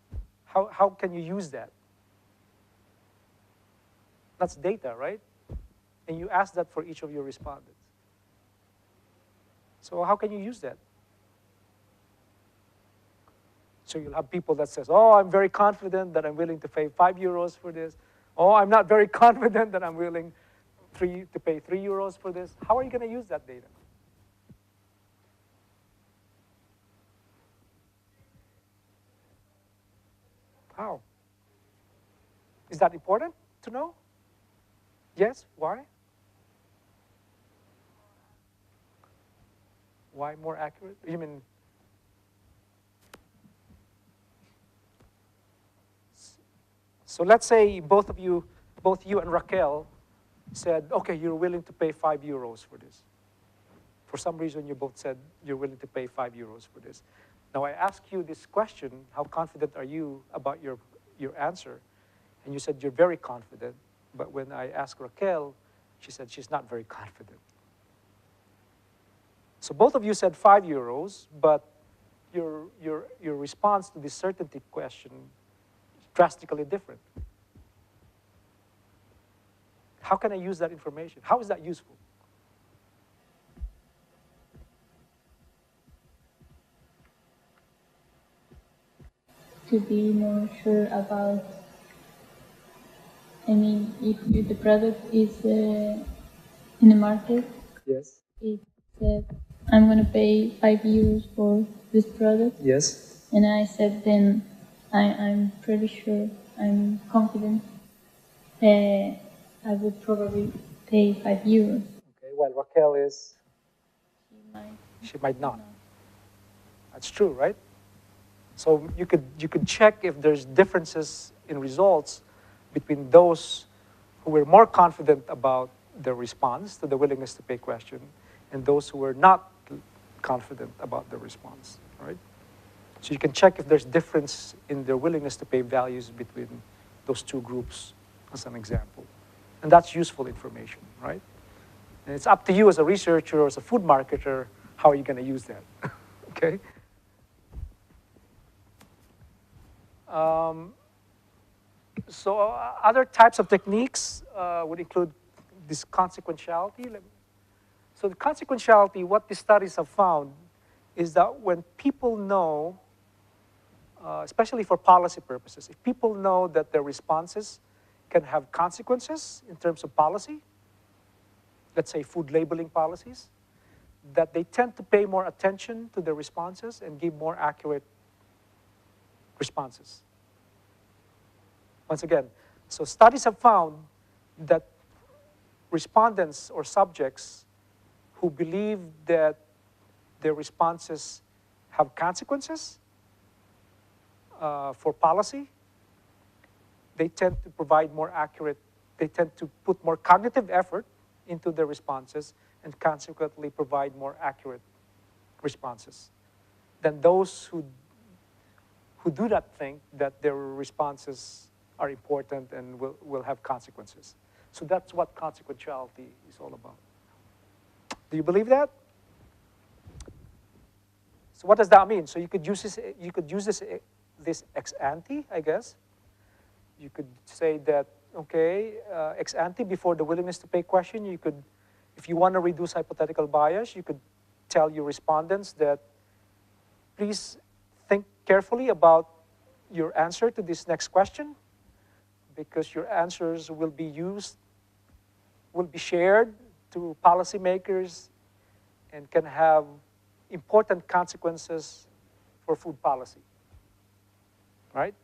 How can you use that? That's data, right? And you ask that for each of your respondents. So how can you use that? So you'll have people that says, oh, I'm very confident that I'm willing to pay €5 for this. Oh, I'm not very confident that I'm willing to pay €3 for this. How are you going to use that data? How? Is that important to know? Yes? Why? Why more accurate? You mean? So let's say both you and Raquel said, okay, you're willing to pay €5 for this. For some reason, you both said you're willing to pay €5 for this. Now I ask you this question, how confident are you about your answer? And you said you're very confident, but when I asked Raquel, she said she's not very confident. So both of you said €5, but your response to this certainty question is drastically different. How can I use that information? How is that useful? To be more sure about, I mean, if the product is in the market, Yes. it said, I'm going to pay €5 for this product. Yes. And I said, then I'm pretty sure, I'm confident I would probably pay €5. Okay, while Raquel is, She she might not. That's true, right? So you could check if there's differences in results between those who were more confident about their response to the willingness to pay question and those who were not confident about the response, right? So you can check if there's difference in their willingness to pay values between those two groups as an example. And that's useful information, right? And it's up to you as a researcher or as a food marketer, how are you going to use that, okay? So other types of techniques would include this consequentiality. So the consequentiality, what the studies have found is that when people know, especially for policy purposes, if people know that their responses can have consequences in terms of policy, let's say food labeling policies, that they tend to pay more attention to their responses and give more accurate responses. Once again, so studies have found that respondents or subjects who believe that their responses have consequences for policy. They tend to provide more accurate, they tend to put more cognitive effort into their responses and consequently provide more accurate responses than those who do not think that their responses are important and will have consequences. So that's what consequentiality is all about. Do you believe that? So what does that mean? So you could use this ex ante, I guess. You could say that, okay, ex ante, before the willingness to pay question, you could, if you want to reduce hypothetical bias, you could tell your respondents that please think carefully about your answer to this next question, because your answers will be used, will be shared to policymakers and can have important consequences for food policy, right?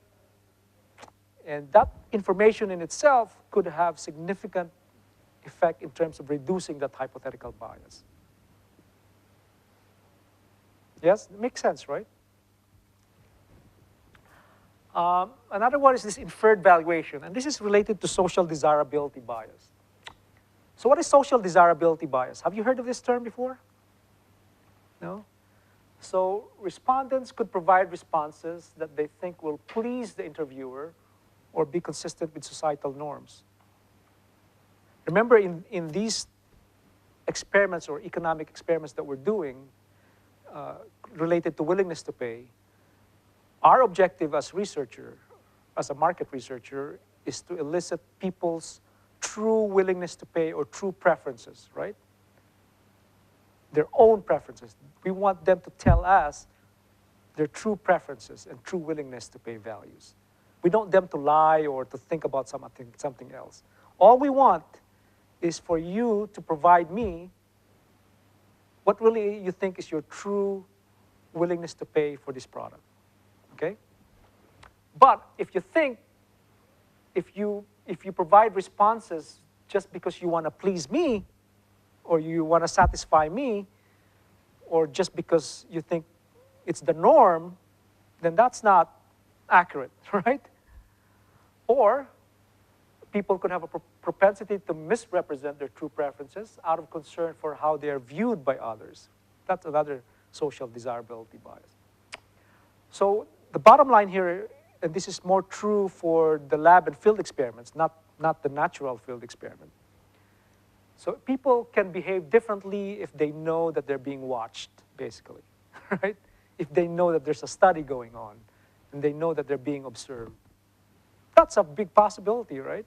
And that information in itself could have significant effect in terms of reducing that hypothetical bias. Yes, it makes sense, right? Another one is this inferred valuation, and this is related to social desirability bias. So what is social desirability bias? Have you heard of this term before? No? So respondents could provide responses that they think will please the interviewer or be consistent with societal norms. Remember, in these experiments or economic experiments that we're doing related to willingness to pay, our objective as researcher, as a market researcher, is to elicit people's true willingness to pay or true preferences, right? Their own preferences. We want them to tell us their true preferences and true willingness to pay values. We don't want them to lie or to think about something else. All we want is for you to provide me what really you think is your true willingness to pay for this product, okay? But if you think, if you provide responses just because you want to please me, or you want to satisfy me, or just because you think it's the norm, then that's not accurate, right? Or people could have a propensity to misrepresent their true preferences out of concern for how they are viewed by others. That's another social desirability bias. So the bottom line here, and this is more true for the lab and field experiments, not the natural field experiment. So people can behave differently if they know that they're being watched, basically, right? If they know that there's a study going on and they know that they're being observed. That's a big possibility, right?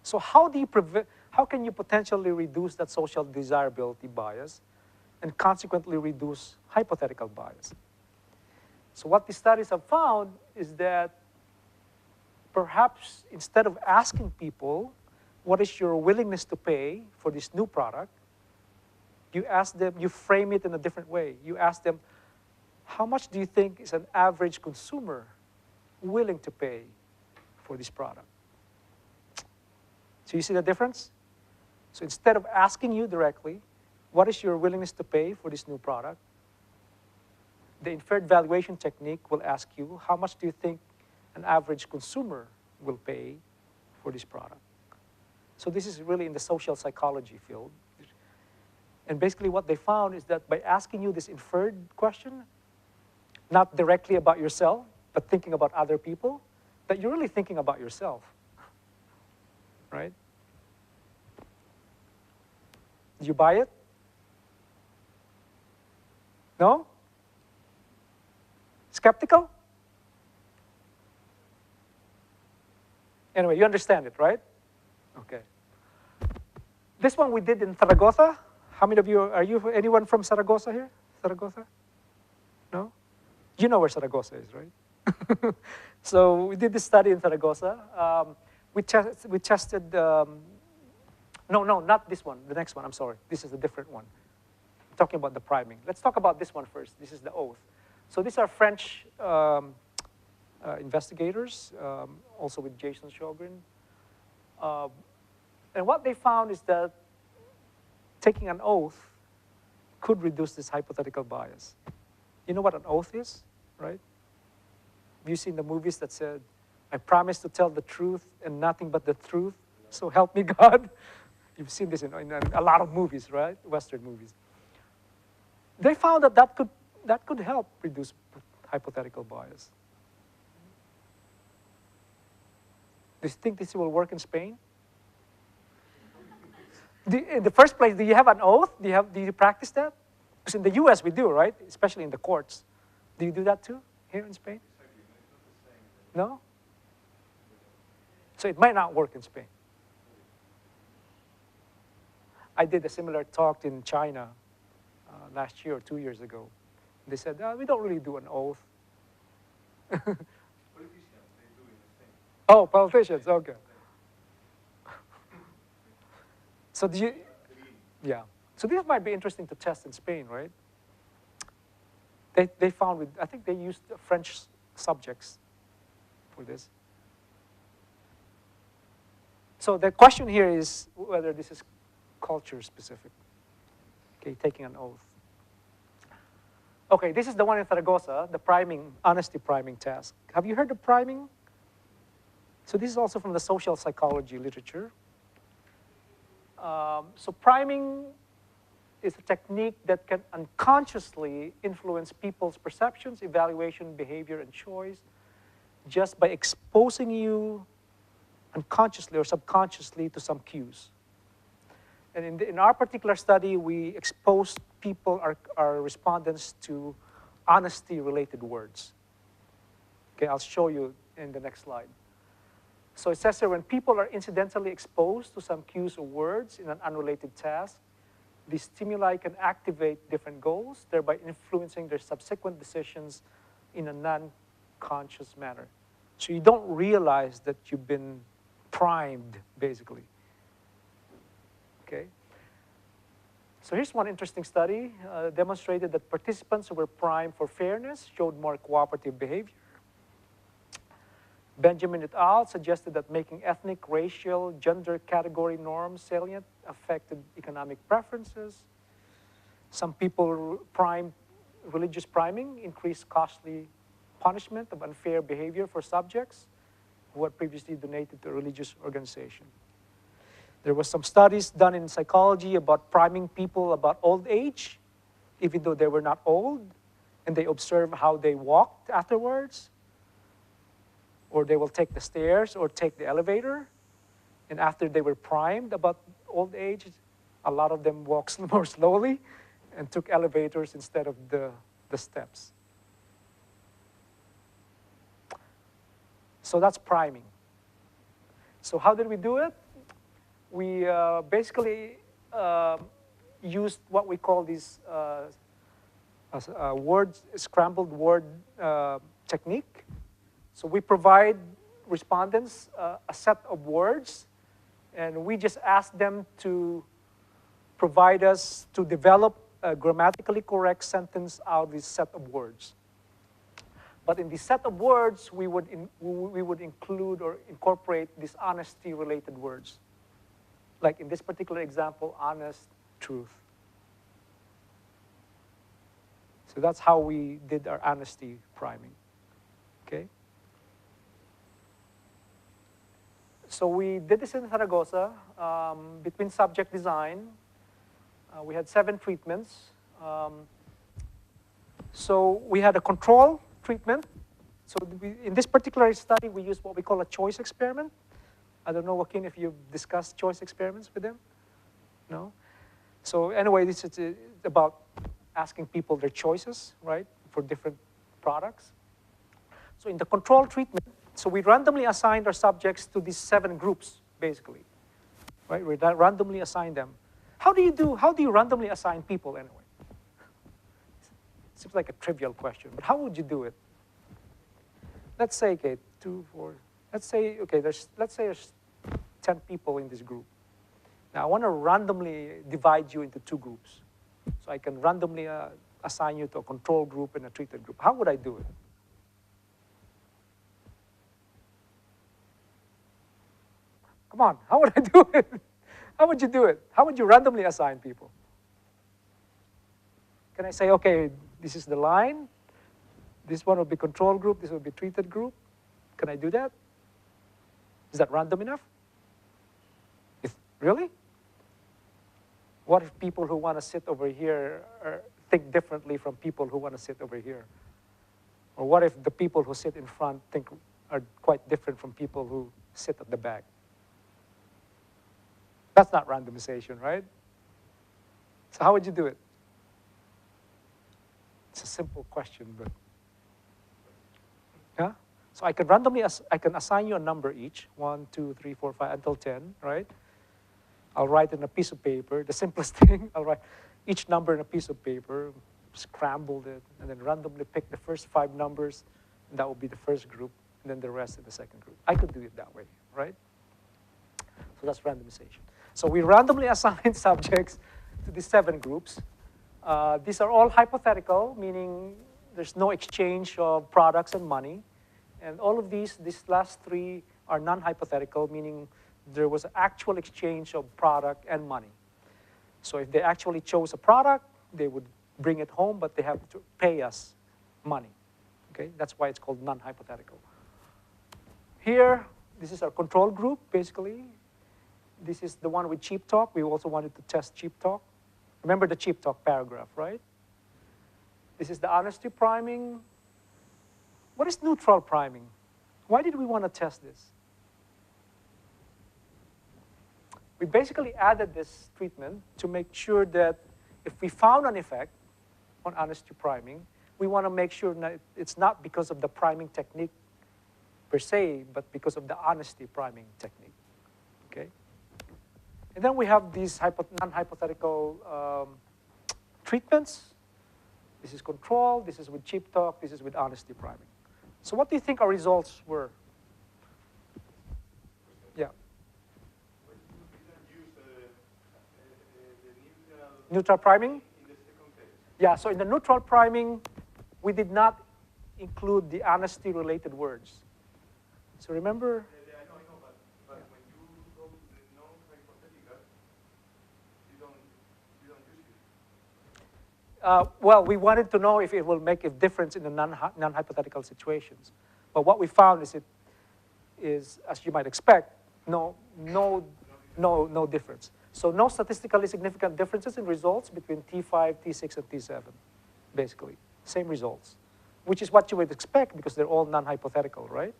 So how can you potentially reduce that social desirability bias and consequently reduce hypothetical bias? So what the studies have found is that perhaps instead of asking people, what is your willingness to pay for this new product, you ask them, you frame it in a different way. You ask them, how much do you think is an average consumer willing to pay for this product? So you see the difference? So instead of asking you directly, what is your willingness to pay for this new product, the inferred valuation technique will ask you, how much do you think an average consumer will pay for this product? So this is really in the social psychology field. And basically what they found is that by asking you this inferred question, not directly about yourself, but thinking about other people, that you're really thinking about yourself, right? Did you buy it? No? Skeptical? Anyway, you understand it, right? Okay. This one we did in Zaragoza. How many of you, anyone from Zaragoza here? Zaragoza? No? You know where Zaragoza is, right? So we did this study in Zaragoza. We tested, no, not this one, the next one, I'm sorry. This is a different one. I'm talking about the priming. Let's talk about this one first. This is the oath. So these are French investigators, also with Jason Sjogren. And what they found is that taking an oath could reduce this hypothetical bias. You know what an oath is, right? Have you seen the movies that said, I promise to tell the truth and nothing but the truth, so help me God? You've seen this in a lot of movies, right? Western movies. They found that that could help reduce hypothetical bias. Do you think this will work in Spain? In the first place, do you have an oath? Do you practice that? Because in the US we do, right? Especially in the courts. Do you do that too here in Spain? No? So it might not work in Spain. I did a similar talk in China last year or 2 years ago. They said, we don't really do an oath. Oh, politicians, okay. So yeah. So this might be interesting to test in Spain, right? They found I think they used French subjects for this. So the question here is whether this is culture specific. Okay, taking an oath. Okay, this is the one in Zaragoza, the priming, honesty priming task. Have you heard of priming? So this is also from the social psychology literature. So priming is a technique that can unconsciously influence people's perceptions, evaluation, behavior, and choice just by exposing you unconsciously or subconsciously to some cues. And in our particular study, we exposed people, our respondents, to honesty-related words. Okay, I'll show you in the next slide. So it says here, when people are incidentally exposed to some cues or words in an unrelated task, these stimuli can activate different goals, thereby influencing their subsequent decisions in a non-conscious manner. So you don't realize that you've been primed, basically. Okay? So here's one interesting study. Demonstrated that participants who were primed for fairness showed more cooperative behavior. Benjamin et al. Suggested that making ethnic, racial, gender category norms salient affected economic preferences. Some people primed, religious priming increased costly punishment of unfair behavior for subjects who had previously donated to a religious organization. There were some studies done in psychology about priming people about old age, even though they were not old, and they observed how they walked afterwards, or they will take the stairs or take the elevator. And after they were primed about old age, a lot of them walked more slowly and took elevators instead of the steps. So that's priming. So how did we do it? We basically used what we call these scrambled word technique. So we provide respondents a set of words, and we just ask them to provide us to develop a grammatically correct sentence out of this set of words. But in this set of words, we would include or incorporate these honesty-related words. Like in this particular example, honest, truth. So that's how we did our honesty priming. Okay? So we did this in Zaragoza, between subject design. We had 7 treatments. So we had a control treatment. So in this particular study, we used what we call a choice experiment. I don't know, Joaquin, if you've discussed choice experiments with them? No? So anyway, this is about asking people their choices, right, for different products. So in the control treatment, so we randomly assigned our subjects to these 7 groups, basically, right? We randomly assigned them. How do you randomly assign people anyway? Seems like a trivial question, but how would you do it? Let's say, okay, 2, 4, let's say, okay, let's say there's 10 people in this group. Now I want to randomly divide you into 2 groups. So I can randomly assign you to a control group and a treated group. How would I do it? Come on, how would I do it? How would you do it? How would you randomly assign people? Can I say, okay, this is the line, This one will be control group, this will be treated group. Can I do that? Is that random enough? Really? What if people who want to sit over here think differently from people who want to sit over here? Or what if the people who sit in front are quite different from people who sit at the back? That's not randomization, right? So how would you do it? It's a simple question, but yeah. So I can assign you a number each, 1, 2, 3, 4, 5, until 10, right? I'll write in a piece of paper. The simplest thing, I'll write each number in a piece of paper, scrambled it, and then randomly pick the first 5 numbers, and that will be the first group, and then the rest in the second group. I could do it that way, right? So that's randomization. So we randomly assign subjects to these 7 groups. These are all hypothetical, meaning there's no exchange of products and money. And all of these last 3 are non-hypothetical, meaning there was an actual exchange of product and money. So if they actually chose a product, they would bring it home, but they have to pay us money. Okay, that's why it's called non-hypothetical. Here, this is our control group, basically. This is the one with cheap talk. We also wanted to test cheap talk. Remember the cheap talk paragraph, right? This is the honesty priming. What is neutral priming? Why did we want to test this? We basically added this treatment to make sure that if we found an effect on honesty priming, we want to make sure that it's not because of the priming technique per se, but because of the honesty priming technique, okay? And then we have these non-hypothetical treatments. This is control, this is with cheap talk, this is with honesty priming. So what do you think our results were? Yeah. Neutral priming? Yeah, so in the neutral priming, we did not include the honesty-related words. So remember? Yeah, I know, but when you go to the non-hypothetical, you don't use it. Well, we wanted to know if it will make a difference in the non-hypothetical situations. But what we found is, as you might expect, no difference. So no statistically significant differences in results between T5, T6, and T7, basically. Same results, which is what you would expect because they're all non-hypothetical, right?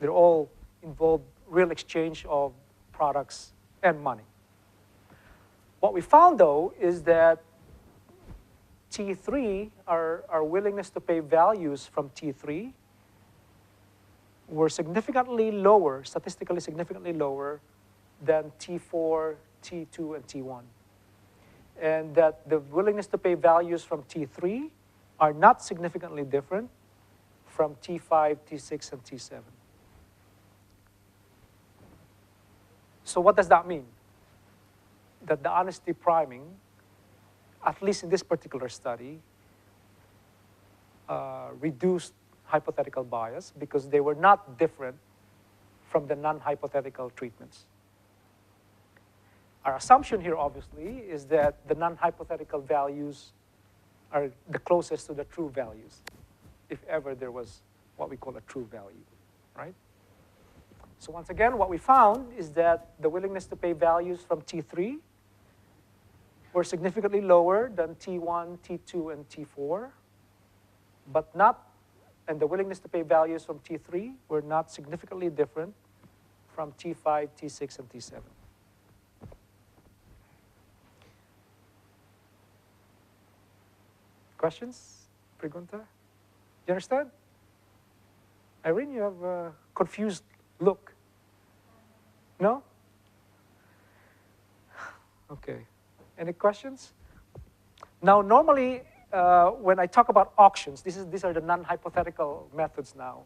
They're all involve real exchange of products and money. What we found, though, is that T3, our willingness to pay values from T3 were significantly lower, statistically significantly lower than T4, T2, and T1. And that the willingness to pay values from T3 are not significantly different from T5, T6, and T7. So what does that mean? That the honesty priming, at least in this particular study, reduced hypothetical bias because they were not different from the non-hypothetical treatments. Our assumption here, obviously, is that the non-hypothetical values are the closest to the true values, if ever there was what we call a true value, right? So once again, what we found is that the willingness to pay values from T3 were significantly lower than T1, T2, and T4, and the willingness to pay values from T3 were not significantly different from T5, T6, and T7. Questions? Pregunta? You understand? Irene, you have a confused look. No? Okay. Any questions? Now, normally, when I talk about auctions, these are the non-hypothetical methods now.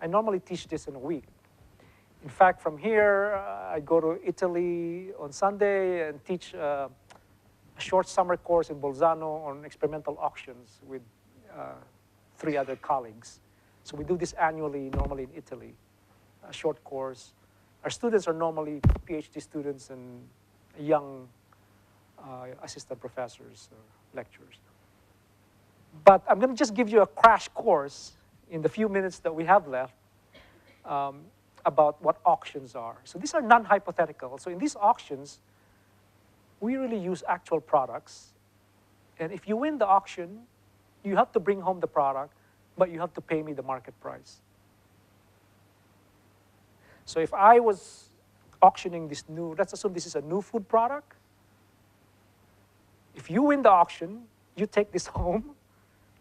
I normally teach this in a week. In fact, from here, I go to Italy on Sunday and teach a short summer course in Bolzano on experimental auctions with 3 other colleagues. So we do this annually, normally in Italy, a short course. Our students are normally PhD students and young assistant professors or lecturers. But I'm going to just give you a crash course in the few minutes that we have left about what auctions are. So these are non-hypothetical. So in these auctions, we really use actual products. And if you win the auction, you have to bring home the product, but you have to pay me the market price. So if I was auctioning this new, let's assume this is a new food product. If you win the auction, you take this home,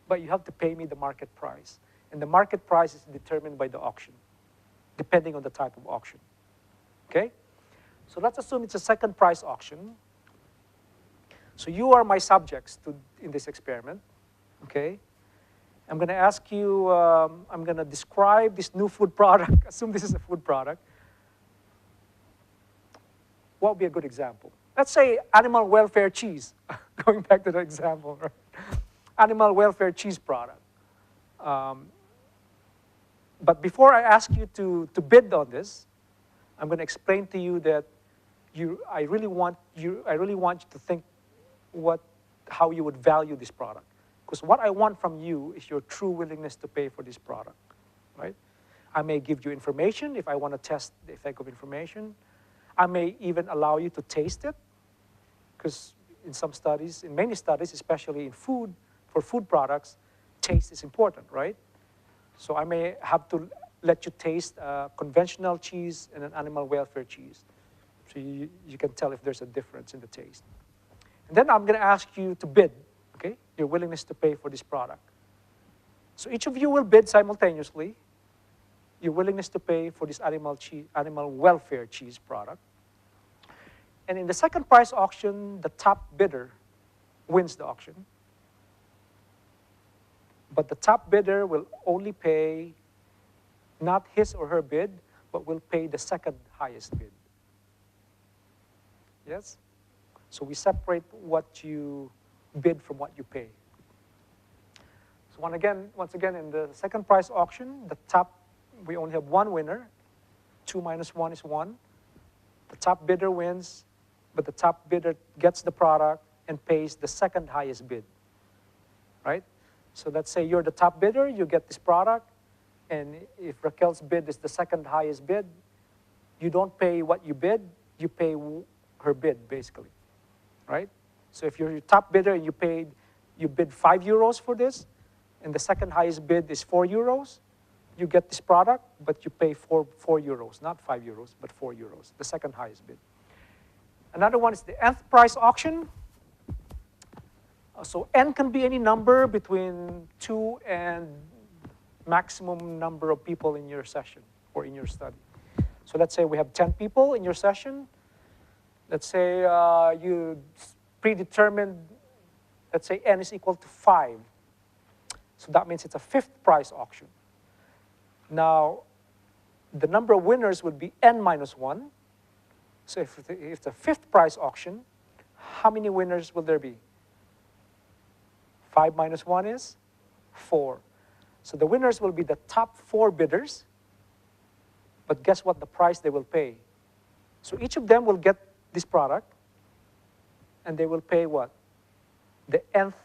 but you have to pay me the market price. And the market price is determined by the auction, depending on the type of auction. Okay? So let's assume it's a second price auction. So you are my subjects in this experiment. Okay? I'm going to ask you, I'm going to describe this new food product. Assume this is a food product. What would be a good example? Let's say animal welfare cheese. Going back to the example, right? Animal welfare cheese product. But before I ask you to bid on this, I'm going to explain to you that I really want you to think how you would value this product. Because what I want from you is your true willingness to pay for this product, right? I may give you information if I want to test the effect of information. I may even allow you to taste it, because in many studies, especially in food, for food products, taste is important, right? So I may have to let you taste conventional cheese and an animal welfare cheese. So you can tell if there's a difference in the taste. And then I'm going to ask you to bid, okay? Your willingness to pay for this product. So each of you will bid simultaneously your willingness to pay for this animal welfare cheese product. And in the second price auction, the top bidder wins the auction. But the top bidder will only pay not his or her bid, but will pay the second highest bid. Yes? So we separate what you bid from what you pay. So once again, in the second price auction, we only have one winner. 2 minus 1 is 1. The top bidder wins, but the top bidder gets the product and pays the second highest bid, right? So let's say you're the top bidder, you get this product, and if Raquel's bid is the second highest bid, you don't pay what you bid, you pay her bid, basically, right? So if you're your top bidder and you bid 5 euros for this, and the second highest bid is 4 euros, you get this product, but you pay 4 euros, not 5 euros, but 4 euros, the second highest bid. Another one is the nth price auction. So n can be any number between 2 and maximum number of people in your session or in your study. So let's say we have 10 people in your session. Let's say you predetermined, let's say n is equal to 5. So that means it's a fifth price auction. Now, the number of winners would be n minus 1. So if it's a fifth price auction, how many winners will there be? 5 minus 1 is 4. So the winners will be the top 4 bidders, but guess what the price they will pay? So each of them will get this product, and they will pay what? The nth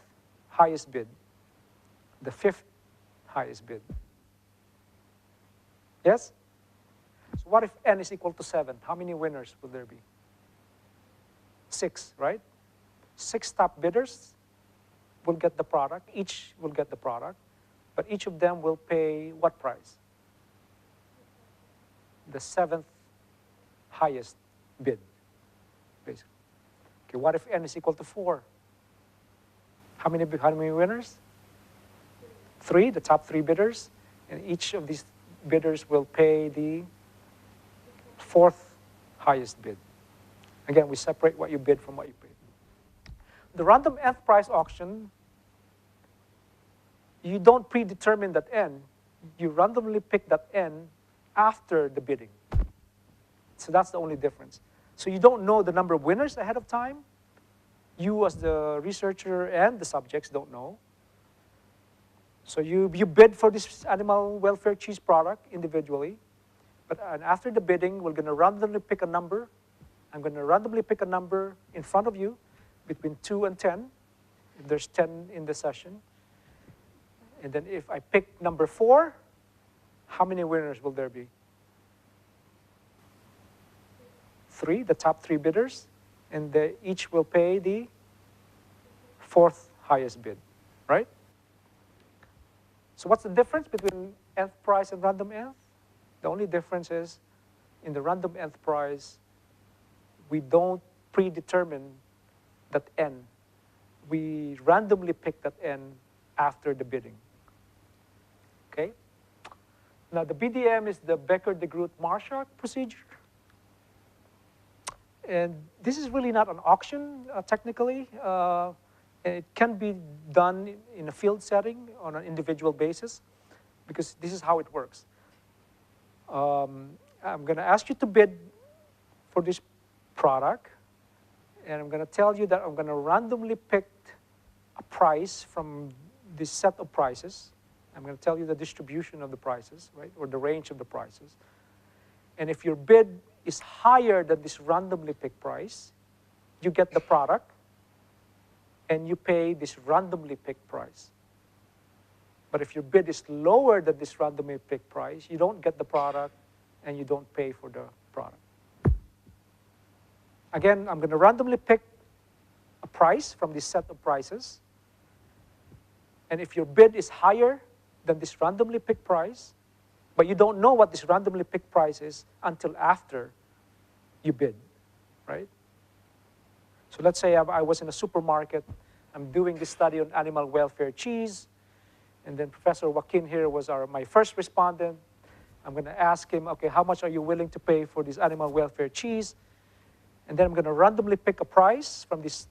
highest bid, the fifth highest bid. Yes? So what if n is equal to 7? How many winners will there be? 6, right? 6 top bidders will get the product. Each will get the product. But each of them will pay what price? The 7th highest bid, basically. Okay, what if n is equal to 4? How many winners? 3, the top 3 bidders. And each of these bidders will pay the 4th highest bid. Again, we separate what you bid from what you paid. The random nth price auction, you don't predetermine that n. You randomly pick that n after the bidding. So that's the only difference. So you don't know the number of winners ahead of time. You as the researcher and the subjects don't know. So you bid for this animal welfare cheese product individually. And after the bidding, we're going to randomly pick a number. I'm going to randomly pick a number in front of you between 2 and 10, if there's 10 in the session. And then if I pick number 4, how many winners will there be? 3, the top 3 bidders, and they each will pay the 4th highest bid, right? So what's the difference between nth price and random nth? The only difference is in the random nth price, we don't predetermine that n. We randomly pick that n after the bidding. Okay? Now the BDM is the Becker-de-Groot-Marshak procedure. And this is really not an auction, technically. It can be done in a field setting on an individual basis, because this is how it works. I'm going to ask you to bid for this product, and I'm going to tell you that I'm going to randomly pick a price from this set of prices. I'm going to tell you the distribution of the prices, right, or the range of the prices. And if your bid is higher than this randomly picked price, you get the product, and you pay this randomly picked price. But if your bid is lower than this randomly picked price, you don't get the product, and you don't pay for the product. Again, I'm going to randomly pick a price from this set of prices. And if your bid is higher than this randomly picked price, but you don't know what this randomly picked price is until after you bid, right? So let's say I was in a supermarket. I'm doing this study on animal welfare cheese. And then Professor Joaquin here was my first respondent. I'm going to ask him, okay, how much are you willing to pay for this animal welfare cheese? And then I'm going to randomly pick a price from this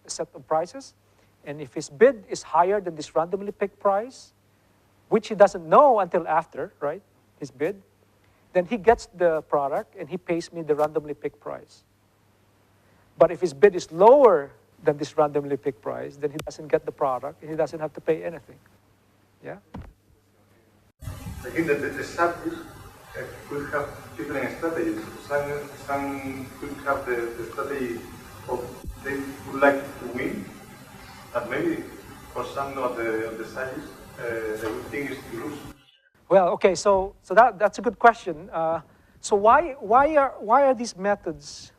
set of prices. And if his bid is higher than this randomly picked price, which he doesn't know until after, right, his bid, then he gets the product and he pays me the randomly picked price. But if his bid is lower than this randomly picked price, then he doesn't get the product and he doesn't have to pay anything. Yeah? I think that the subjects could have different strategies. Some could have the strategy of they would like to win, and maybe for some of the subjects, the good thing is to lose. Well, okay, so that's a good question. So why are these methods,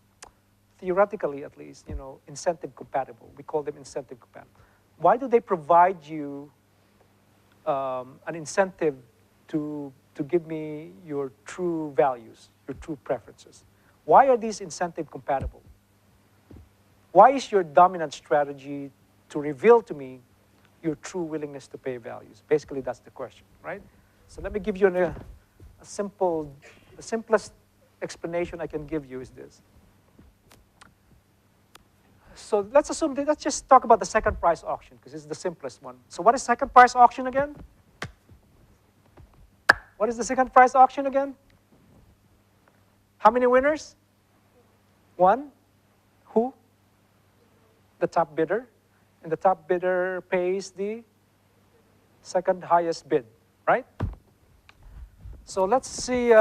theoretically at least, incentive compatible? We call them incentive compatible. Why do they provide you an incentive to give me your true values, your true preferences? Why are these incentive compatible? Why is your dominant strategy to reveal to me your true willingness to pay values? Basically, that's the question, right? So let me give you the simplest explanation I can give you is this. So let's just talk about the second price auction, because it's the simplest one. So what is second price auction again? What is the second price auction again? How many winners? 1. Who? The top bidder. And the top bidder pays the second highest bid, right? So let's see,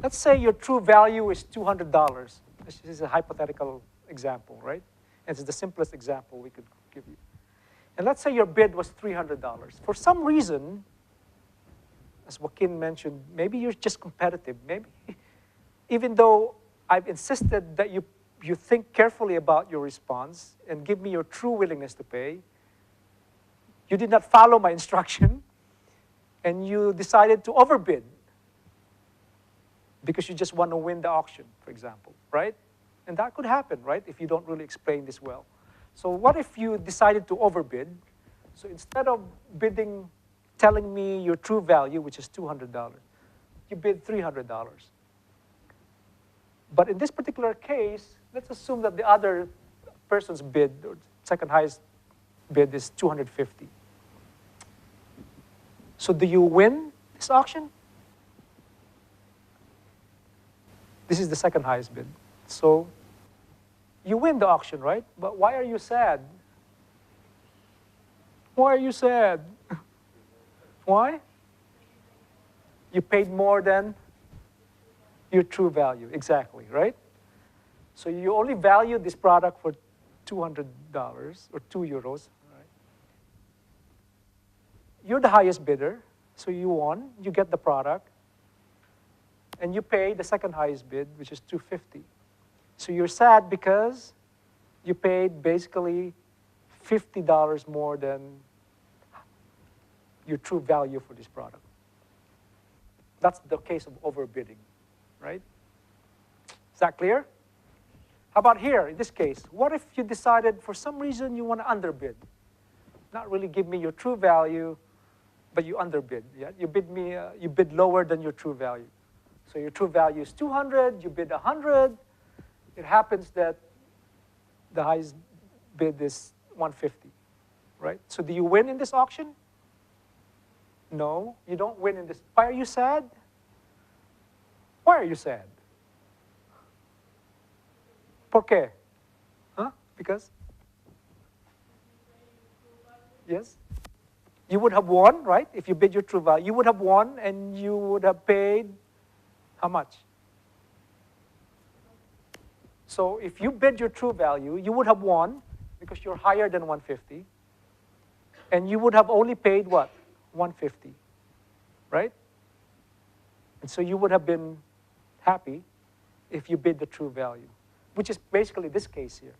let's say your true value is $200. This is a hypothetical example, right? And it's the simplest example we could give you. And let's say your bid was $300. For some reason, as Joaquin mentioned, maybe you're just competitive. Maybe, even though I've insisted that you think carefully about your response and give me your true willingness to pay, you did not follow my instruction, and you decided to overbid because you just want to win the auction, for example, right? And that could happen, right, if you don't really explain this well. So what if you decided to overbid? So instead of telling me your true value, which is $200, you bid $300. But in this particular case, let's assume that the other person's bid, or second highest bid, is $250. So do you win this auction? This is the second highest bid. So you win the auction, right? But why are you sad? Why are you sad? Why? You paid more than your true value, exactly, right? So you only value this product for $200 or €2, right? you're the highest bidder, so you won, you get the product, and you pay the second highest bid, which is $250. So you're sad because you paid basically $50 more than your true value for this product. That's the case of overbidding, right? Is that clear? How about here, in this case? What if you decided for some reason you want to underbid? Not really give me your true value, but you underbid. Yeah? You bid lower than your true value. So your true value is 200, you bid 100. It happens that the highest bid is 150, right? So do you win in this auction? No, you don't win in this. Why are you sad? Why are you sad? ¿Por qué? Huh? Because? Yes? You would have won, right? If you bid your true value, you would have won and you would have paid how much? So if you bid your true value, you would have won because you're higher than 150. And you would have only paid what? 150, right? And so you would have been happy if you bid the true value, which is basically this case here,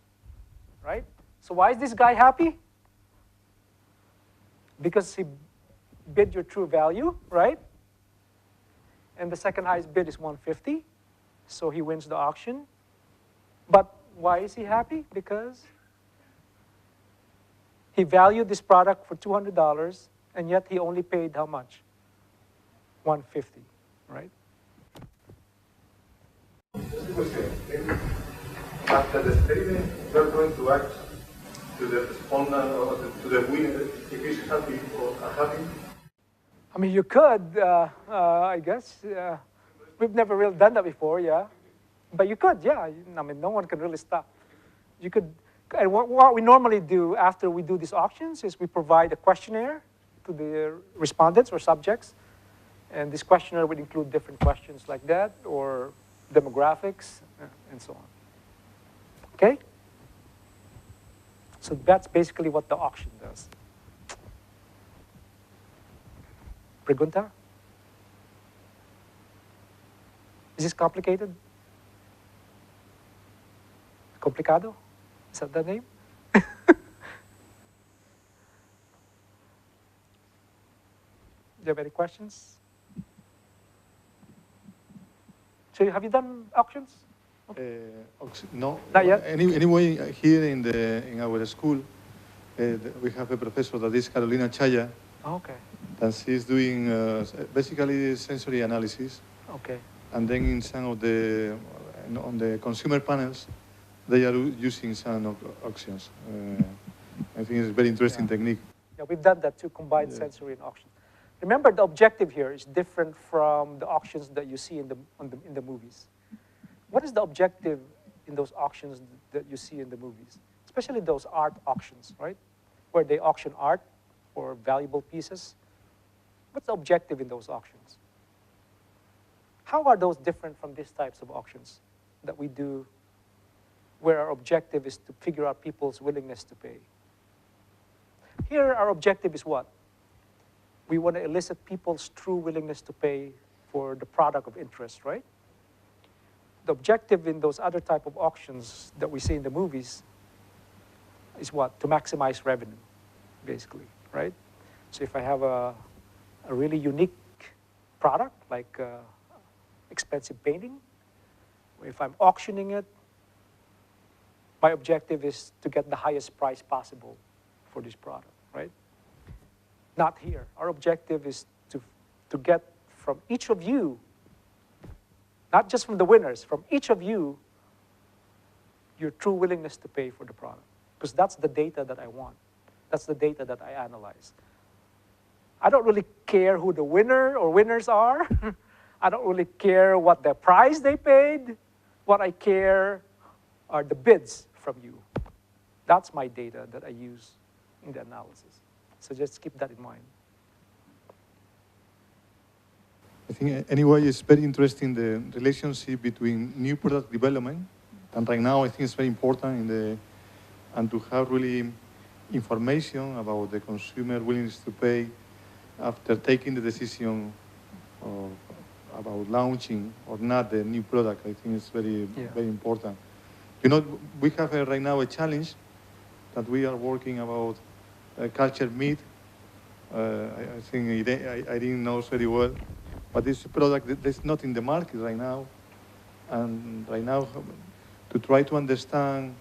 right? So why is this guy happy? Because he bid your true value, right? And the second highest bid is 150, so he wins the auction. But why is he happy? Because he valued this product for $200, and yet he only paid how much? 150, right? Just a question. After the statement, you're going to ask to the respondent or to the winner if he's happy or unhappy? I mean, you could, I guess. We've never really done that before, yeah. But you could, yeah. I mean, no one can really stop. You could, and what we normally do after we do these auctions is we provide a questionnaire to the respondents or subjects. And this questionnaire would include different questions like that, or demographics, and so on. Okay? So that's basically what the auction does. Pregunta? Is this complicated? Complicado? Is that the name? Do you have any questions? So have you done auctions? No. Not yet? Anyway, here in our school, we have a professor that is Carolina Chaya, Okay. and she's doing basically sensory analysis. Okay. And then in some of on the consumer panels, they are using some auctions. I think it's a very interesting technique. Yeah, we've done that too, combined sensory and auction. Remember, the objective here is different from the auctions that you see in the movies. What is the objective in those auctions that you see in the movies? Especially those art auctions, right? Where they auction art or valuable pieces. What's the objective in those auctions? How are those different from these types of auctions that we do where our objective is to figure out people's willingness to pay? Here, our objective is what? We want to elicit people's true willingness to pay for the product of interest, right? The objective in those other type of auctions that we see in the movies is what? To maximize revenue, basically, right? So if I have a really unique product, like expensive painting, if I'm auctioning it, my objective is to get the highest price possible for this product, right? Not here. Our objective is to get from each of you, not just from the winners, from each of you, your true willingness to pay for the product. Because that's the data that I want. That's the data that I analyze. I don't really care who the winner or winners are. I don't really care what the price they paid. What I care are the bids from you. That's my data that I use in the analysis. So just keep that in mind. I think anyway, it's very interesting the relationship between new product development, and right now I think it's very important and to have really information about the consumer willingness to pay after taking the decision about launching or not the new product. I think it's very important. You know, we have right now a challenge that we are working about cultured meat. I think I didn't know very well, but this product that's not in the market right now. And right now, to try to understand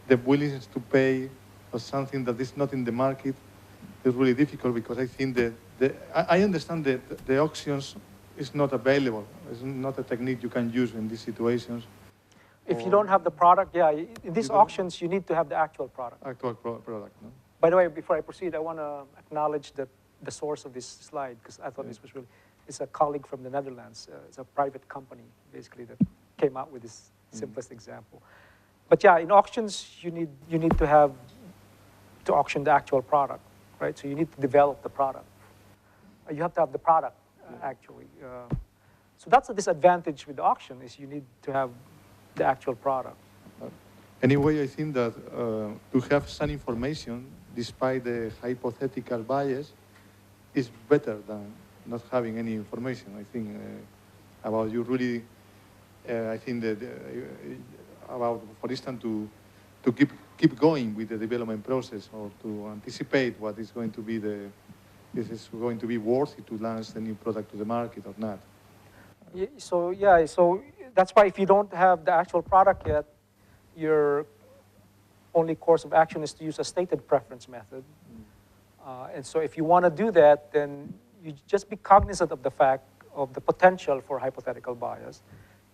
the willingness to pay for something that is not in the market is really difficult, because I think that I understand that the auctions is not available. It's not a technique you can use in these situations. If you don't have the product, in these auctions, you need to have the actual product. Actual product, no? By the way, before I proceed, I want to acknowledge the source of this slide, because I thought this was really, it's a colleague from the Netherlands. It's a private company, basically, that came out with this simplest example. But yeah, in auctions, you need to have to auction the actual product, right? So you need to develop the product. You have to have the product, actually. So that's a disadvantage with the auction, is you need to have the actual product. Anyway, I think that to have some information, despite the hypothetical bias, is better than not having any information. I think about you really, I think that about, for instance, to keep going with the development process, or to anticipate what is going to be this is going to be worthy to launch the new product to the market or not. So that's why if you don't have the actual product yet, your only course of action is to use a stated preference method. And so if you want to do that, then you just be cognizant of the fact of the potential for hypothetical bias.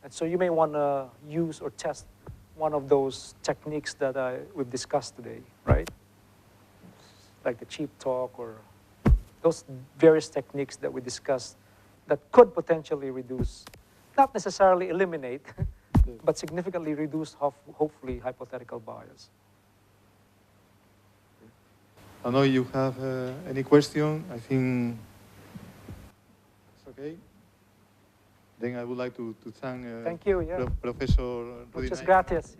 And so you may want to use or test one of those techniques that we've discussed today, right? Like the cheap talk, or those various techniques that we discussed that could potentially reduce, not necessarily eliminate, but significantly reduce, hopefully, hypothetical bias. I don't know if you have any question. I think it's okay. Then I would like to thank Thank you, Professor Rodolfo. Muchas gracias.